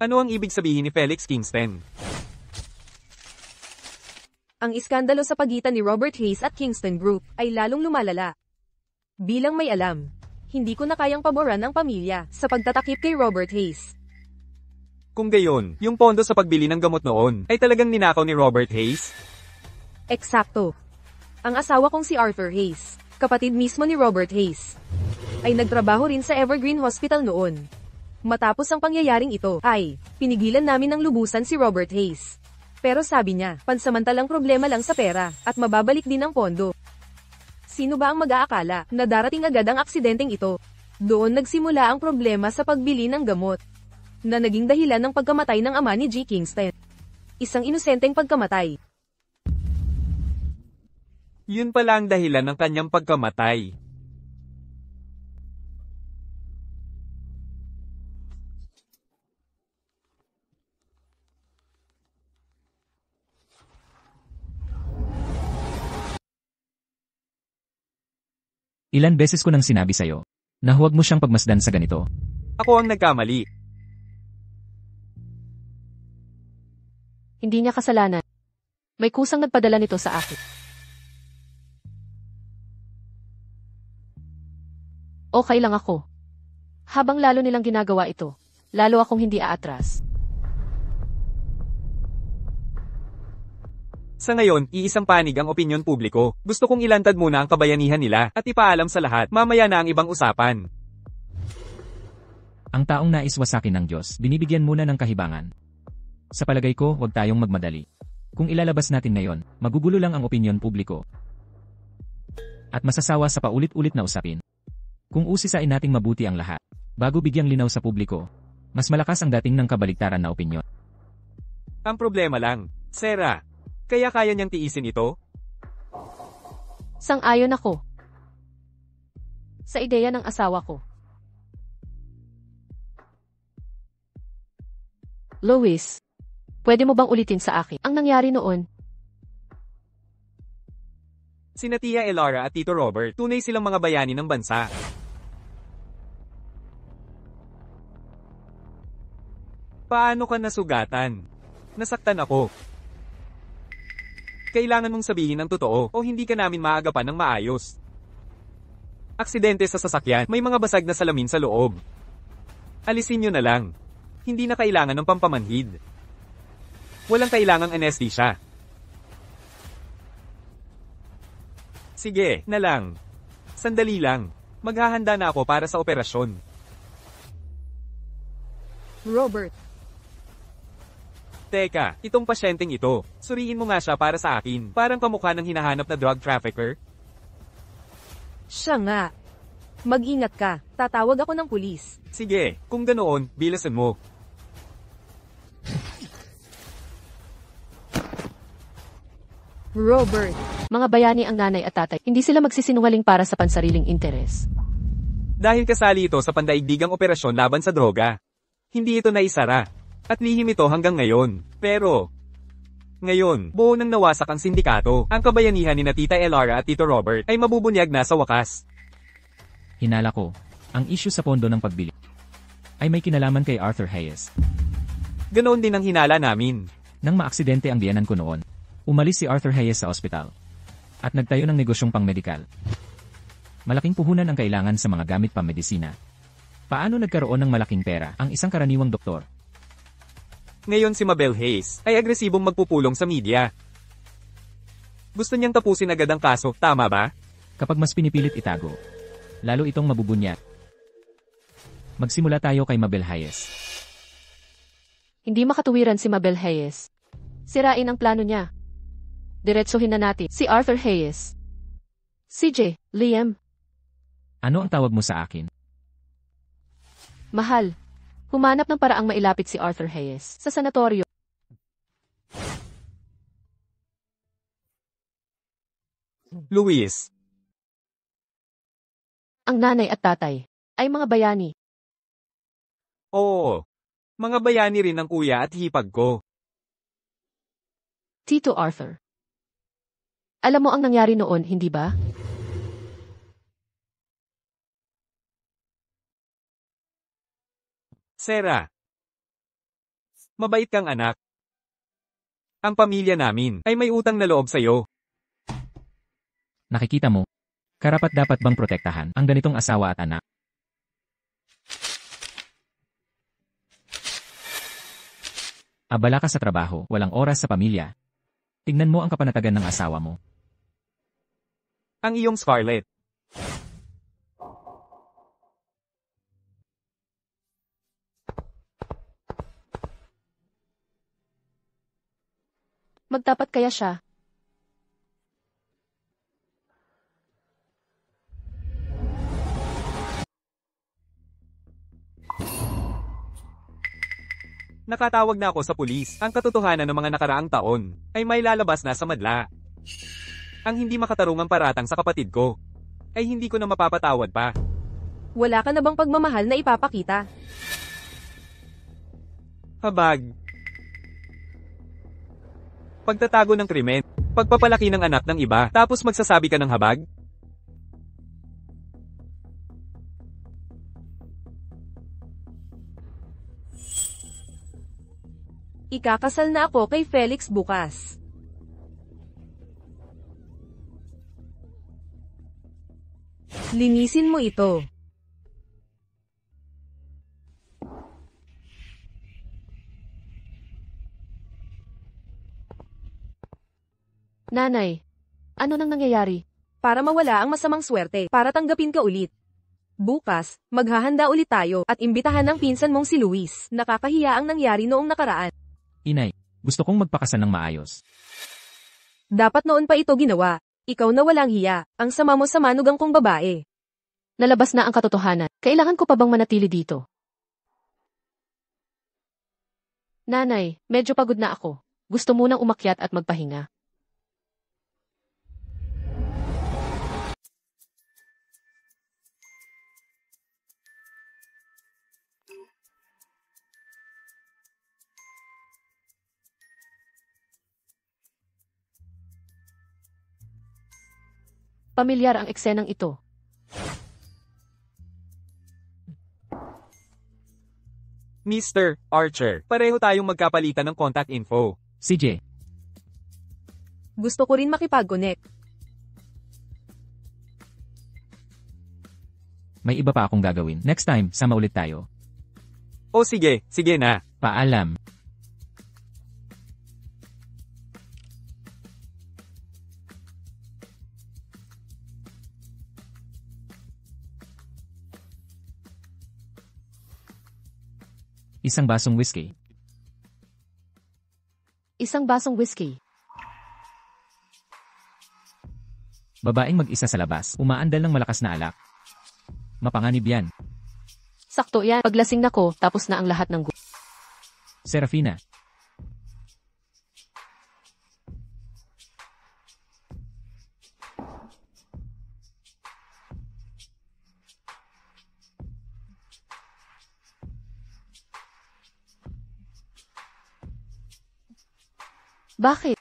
Ano ang ibig sabihin ni Felix Kingston?
Ang iskandalo sa pagitan ni Robert Hayes at Kingston Group ay lalong lumalala. Bilang may alam, hindi ko na kayang paboran ang pamilya sa pagtatakip kay Robert Hayes.
Kung gayon, yung pondo sa pagbili ng gamot noon ay talagang ninakaw ni Robert Hayes?
Eksakto. Ang asawa kong si Arthur Hayes, kapatid mismo ni Robert Hayes, ay nagtrabaho rin sa Evergreen Hospital noon. Matapos ang pangyayaring ito, ay pinigilan namin ng lubusan si Robert Hayes. Pero sabi niya, pansamantalang problema lang sa pera, at mababalik din ang pondo. Sino ba ang mag-aakala na darating agad ang aksidenteng ito? Doon nagsimula ang problema sa pagbili ng gamot, na naging dahilan ng pagkamatay ng ama ni G. Kingston. Isang inosenteng pagkamatay.
Yun pala ang dahilan ng kanyang pagkamatay.
Ilan beses ko nang sinabi sa'yo na huwag mo siyang pagmasdan sa ganito.
Ako ang nagkamali.
Hindi niya kasalanan. May kusang nagpadala nito sa akin. Okay lang ako. Habang lalo nilang ginagawa ito, lalo akong hindi aatras.
Sa ngayon, iisang panig ang opinyon publiko. Gusto kong ilantad muna ang kabayanihan nila at ipaalam sa lahat. Mamaya na ang ibang usapan.
Ang taong nais wasakin ng Diyos, binibigyan muna ng kahibangan. Sa palagay ko, huwag tayong magmadali. Kung ilalabas natin ngayon, magugulo lang ang opinyon publiko. At masasawa sa paulit-ulit na usapin. Kung usisain nating mabuti ang lahat, bago bigyang linaw sa publiko, mas malakas ang dating ng kabaligtaran na opinyon.
Ang problema lang, Sarah, kaya kaya niyang tiisin ito?
Sang-ayon ako. Sa ideya ng asawa ko. Lois, pwede mo bang ulitin sa akin ang nangyari noon?
Sina Tia Elara at Tito Robert, tunay silang mga bayani ng bansa. Paano ka nasugatan? Nasaktan ako. Kailangan mong sabihin ang totoo o hindi ka namin maagapan ng maayos. Aksidente sa sasakyan, may mga basag na salamin sa loob. Alisin nyo na lang. Hindi na kailangan ng pampamanhid. Walang kailangang anesthesia. Sige, na lang. Sandali lang. Maghahanda na ako para sa operasyon.
Robert,
Teka, itong pasyenteng ito, suriin mo nga siya para sa akin. Parang kamukha ng hinahanap na drug trafficker.
siya nga. Mag-ingat ka, tatawag ako ng pulis.
Sige, kung ganoon, bilasan mo.
Robert,
Mga bayani ang nanay at tatay, hindi sila magsisinungaling para sa pansariling interes.
Dahil kasali ito sa pandaigdigang operasyon laban sa droga. Hindi ito naisara. At lihim ito hanggang ngayon. Pero, ngayon, buo nang nawasak ang sindikato. Ang kabayanihan ni na Tita Elara at Tito Robert ay mabubunyag na sa wakas.
Hinala ko, ang issue sa pondo ng pagbili ay may kinalaman kay Arthur Hayes.
Ganoon din ang hinala namin.
Nang maaksidente ang biyanan ko noon, umalis si Arthur Hayes sa ospital at nagtayo ng negosyong pangmedikal. Malaking puhunan ang kailangan sa mga gamit pamedisina. Paano nagkaroon ng malaking pera ang isang karaniwang doktor?
Ngayon si Mabel Hayes ay agresibong magpupulong sa media. Gusto niyang tapusin agad ang kaso, tama ba?
Kapag mas pinipilit itago, lalo itong mabubunyag. Magsimula tayo kay Mabel Hayes.
Hindi makatuwiran si Mabel Hayes. Sirain ang plano niya. Diretsuhin na natin si Arthur Hayes. CJ, Liam,
Ano ang tawag mo sa akin?
mahal. Humanap ng paraang mailapit si Arthur Hayes sa sanatoryo.
Luis,
Ang nanay at tatay ay mga bayani.
oo. Mga bayani rin ng kuya at hipag ko.
Tito Arthur. Alam mo ang nangyari noon, hindi ba?
Sarah, mabait kang anak. Ang pamilya namin ay may utang na loob sa'yo.
Nakikita mo, karapat-dapat bang protektahan ang ganitong asawa at anak? Abala ka sa trabaho, walang oras sa pamilya. Tingnan mo ang kapanatagan ng asawa mo.
Ang iyong Scarlett.
Magtapat kaya siya?
Nakatawag na ako sa pulis. Ang katotohanan ng mga nakaraang taon ay may lalabas na sa madla. Ang hindi makatarungang paratang sa kapatid ko ay hindi ko na mapapatawad pa.
wala ka na bang pagmamahal na ipapakita?
Habag. Pagtatago ng krimen, pagpapalaki ng anak ng iba, tapos magsasabi ka ng habag?
Ikakasal na ako kay Felix bukas. Linisin mo ito.
Nanay, ano nang nangyayari?
Para mawala ang masamang swerte, para tanggapin ka ulit. Bukas, maghahanda ulit tayo at imbitahan ng pinsan mong si Luis. Nakakahiya ang nangyari noong nakaraan.
Inay, gusto kong magpakasal ng maayos.
Dapat noon pa ito ginawa. Ikaw na walang hiya, ang sama mo sa manugang kong babae.
Nalabas na ang katotohanan. Kailangan ko pa bang manatili dito? Nanay, medyo pagod na ako. Gusto munang umakyat at magpahinga. Pamilyar ang eksenang ito.
Mr. Archer, pareho tayong magkapalitan ng contact info.
CJ,
Gusto ko rin makipag-connect.
may iba pa akong gagawin. Next time, sama ulit tayo.
O sige, sige na.
Paalam. Isang basong whiskey.
Isang basong whiskey.
Babaeng mag-isa sa labas, umaandal ng malakas na alak. Mapanganib yan.
Sakto yan. Paglasing na ko, tapos na ang lahat ng
Serafina.
Bakit?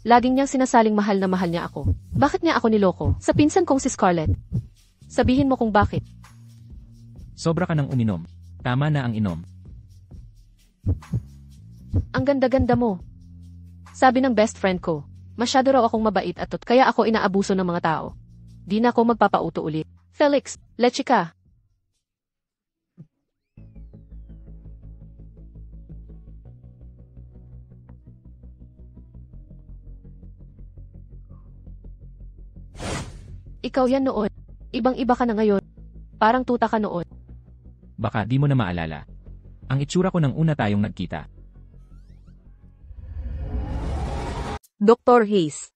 Laging niyang sinasaling mahal na mahal niya ako. Bakit niya ako niloko? Sa pinsan kong si Scarlett. Sabihin mo kung bakit.
Sobra ka ng uminom. Tama na ang inom.
Ang ganda-ganda mo. Sabi ng best friend ko, masyado raw akong mabait at kaya ako inaabuso ng mga tao. Di na ako magpapauto ulit. Felix, leche ka. Ikaw yan noon. Ibang-iba ka na ngayon. Parang tuta ka noon.
Baka di mo na maalala. Ang itsura ko nang una tayong nagkita.
Dr. Hayes.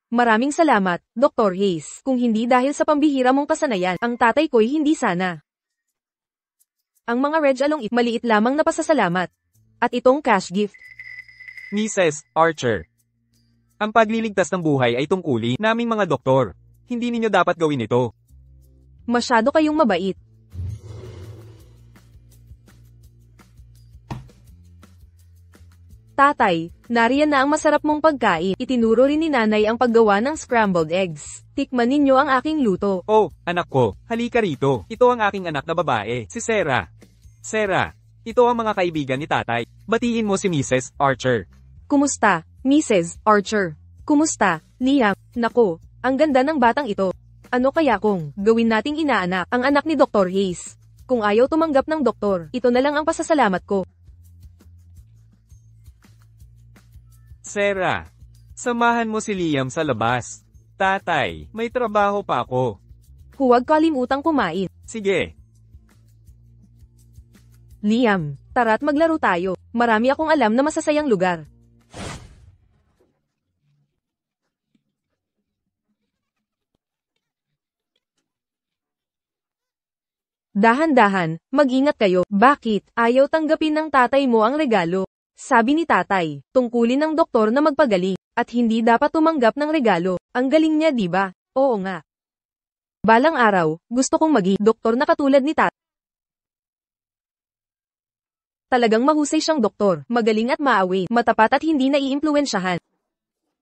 Maraming salamat, Dr. Hayes. Kung hindi dahil sa pambihira mong kasanayan, ang tatay ko'y hindi sana. Ang mga Reg Along maliit lamang na pasasalamat. At itong cash gift.
Mrs. Archer. Ang pagliligtas ng buhay ay tungkulin naming mga doktor. Hindi ninyo dapat gawin ito.
Masyado kayong mabait. Tatay, nariyan na ang masarap mong pagkain. Itinuro rin ni nanay ang paggawa ng scrambled eggs. Tikman ninyo ang aking luto.
Oh, anak ko, halika rito. Ito ang aking anak na babae, si Sarah. Sarah, ito ang mga kaibigan ni tatay. Batiin mo si Mrs. Archer.
Kumusta, Mrs. Archer? Kumusta, Liam? Nako, ang ganda ng batang ito. Ano kaya kung gawin nating inaanak ang anak ni Dr. Hayes? Kung ayaw tumanggap ng doktor, ito na lang ang pasasalamat ko.
Sarah, samahan mo si Liam sa labas. Tatay, may trabaho pa ako.
Huwag kalimutang kumain.
Sige.
Liam, tara't maglaro tayo. Marami akong alam na masasayang lugar. Dahan-dahan, mag-ingat kayo. Bakit? Ayaw tanggapin ng tatay mo ang regalo. Sabi ni tatay, tungkulin ng doktor na magpagaling, at hindi dapat tumanggap ng regalo. Ang galing niya, di ba? Oo nga. Balang araw, gusto kong maging doktor na katulad ni tatay. Talagang mahusay siyang doktor, magaling at maaway, matapat at hindi naiimpluwensyahan.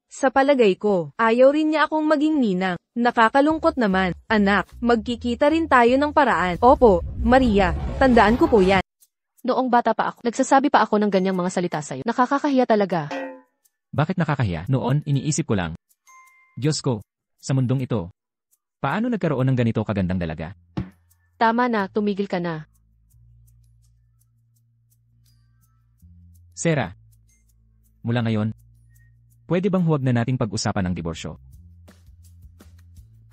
Sa palagay ko, ayaw rin niya akong maging ninang. Nakakalungkot naman. Anak, magkikita rin tayo ng paraan. Opo, Maria, tandaan ko po yan.
Noong bata pa ako, nagsasabi pa ako ng ganyang mga salita sa'yo. Nakakahiya talaga.
Bakit nakakahiya? Noon, iniisip ko lang. Diyos ko, sa mundong ito, paano nagkaroon ng ganito kagandang dalaga?
Tama na, tumigil ka na.
Sarah, Mula ngayon, pwede bang huwag na nating pag-usapan ang diborsyo?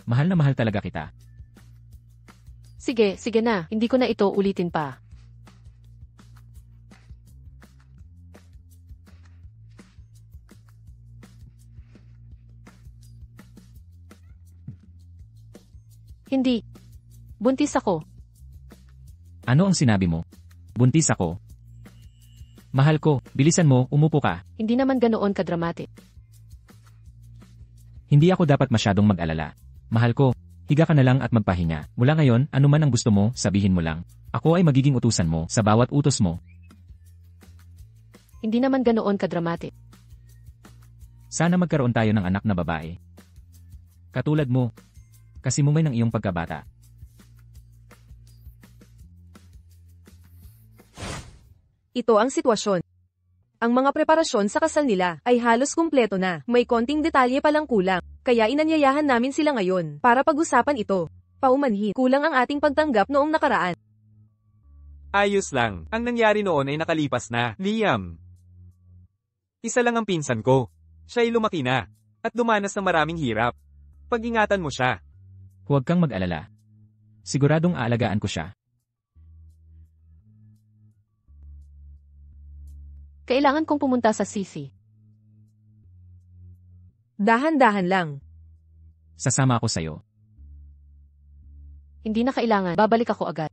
Mahal na mahal talaga kita.
Sige, sige na. Hindi ko na ito ulitin pa. Hindi. Buntis ako.
Ano ang sinabi mo? Buntis ako. Mahal ko, bilisan mo, umupo ka.
Hindi naman ganoon kadramatic.
Hindi ako dapat masyadong mag-alala. Mahal ko, higa ka na lang at magpahinga. Mula ngayon, ano man ang gusto mo, sabihin mo lang. Ako ay magiging utusan mo sa bawat utos mo.
Hindi naman ganoon kadramatic.
Sana magkaroon tayo ng anak na babae. Katulad mo. Kasi mumay ng iyong pagkabata.
Ito ang sitwasyon. Ang mga preparasyon sa kasal nila ay halos kumpleto na. May konting detalye pa lang kulang. Kaya inanyayahan namin sila ngayon para pag-usapan ito. Paumanhin, kulang ang ating pagtanggap noong nakaraan.
Ayos lang. Ang nangyari noon ay nakalipas na, Liam. Isa lang ang pinsan ko. Siya ay lumaki na. At dumanas ng maraming hirap. Pag-ingatan mo siya.
Huwag kang mag-alala. Siguradong aalagaan ko siya.
Kailangan kong pumunta sa Sisi.
Dahan-dahan lang.
Sasama ako sa'yo.
Hindi na kailangan. Babalik ako agad.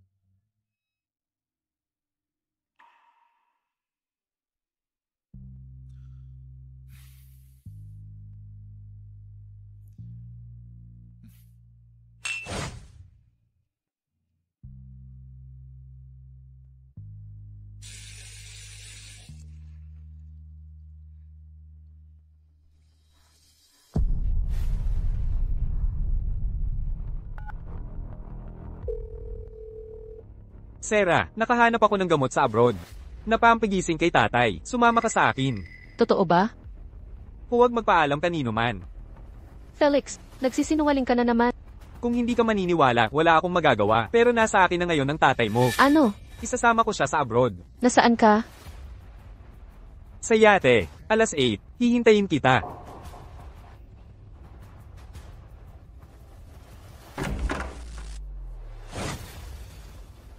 Sarah, nakahanap ako ng gamot sa abroad. Napampigising kay tatay. Sumama ka sa akin.
Totoo ba?
Huwag magpaalam kanino man.
Felix, nagsisinungaling ka na naman.
Kung hindi ka maniniwala, wala akong magagawa. Pero nasa akin na ngayon ng tatay mo.
Ano?
Isasama ko siya sa abroad.
Nasaan ka?
Sa yate. Alas 8. Hihintayin kita.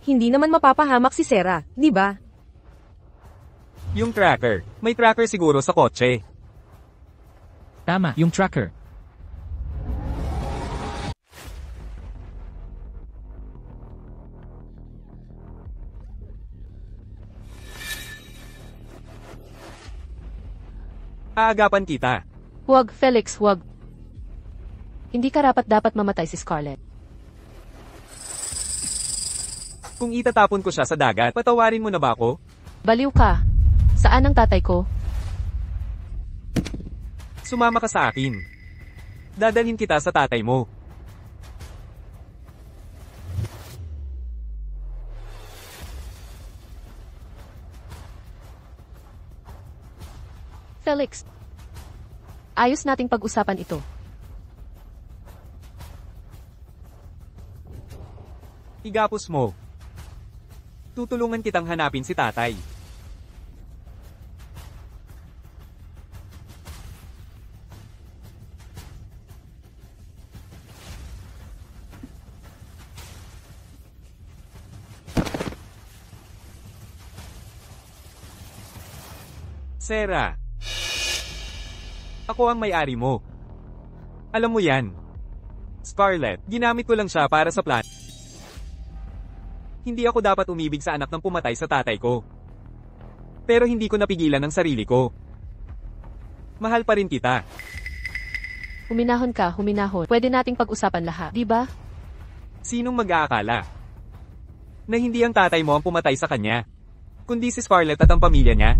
Hindi naman mapapahamak si Sarah, di ba?
Yung tracker. May tracker siguro sa kotse.
Tama, yung tracker.
Aagapan kita.
Huwag, Felix, huwag. Hindi karapat-dapat mamatay si Scarlett.
Kung itatapon ko siya sa dagat, patawarin mo na ba ako?
Baliw ka. Saan ang tatay ko?
Sumama ka sa akin. Dadalhin kita sa tatay mo.
Felix. Ayos nating pag-usapan ito.
Igapos mo. Tutulungan kitang hanapin si tatay. Sarah. Ako ang may-ari mo. Alam mo yan. Scarlett, ginamit ko lang siya para sa plan. Hindi ako dapat umibig sa anak ng pumatay sa tatay ko. Pero hindi ko napigilan ang sarili ko. Mahal pa rin kita.
Huminahon ka, huminahon. Pwede nating pag-usapan lahat, di ba?
Sinong mag-aakala na hindi ang tatay mo ang pumatay sa kanya, kundi si Scarlett at ang pamilya niya?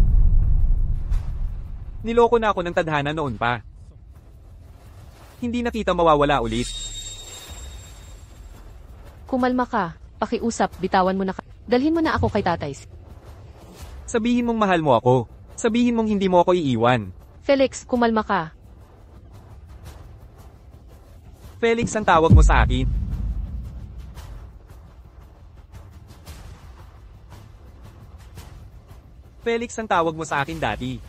Niloko na ako ng tadhana noon pa. Hindi na kita mawawala ulit.
Kumalma ka. Pakiusap, bitawan mo na ka. Dalhin mo na ako kay tatay.
Sabihin mong mahal mo ako. Sabihin mong hindi mo ako iiwan.
Felix, kumalma ka.
Felix ang tawag mo sa akin. Felix ang tawag mo sa akin dati.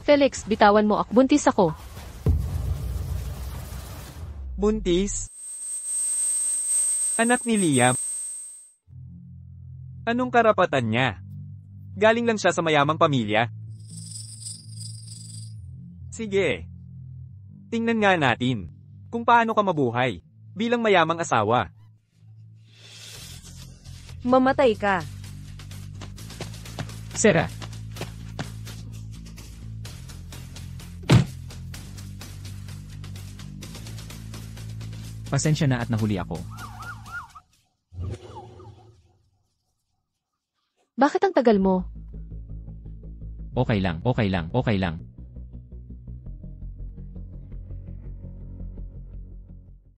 Felix, bitawan mo ako. Buntis ako.
Buntis? Anak ni Liam. Anong karapatan niya? Galing lang siya sa mayamang pamilya. Sige. Tingnan nga natin kung paano ka mabuhay bilang mayamang asawa.
Mamatay ka.
Sera. Pasensya na at nahuli ako.
Bakit ang tagal mo?
Okay lang, okay lang, okay lang.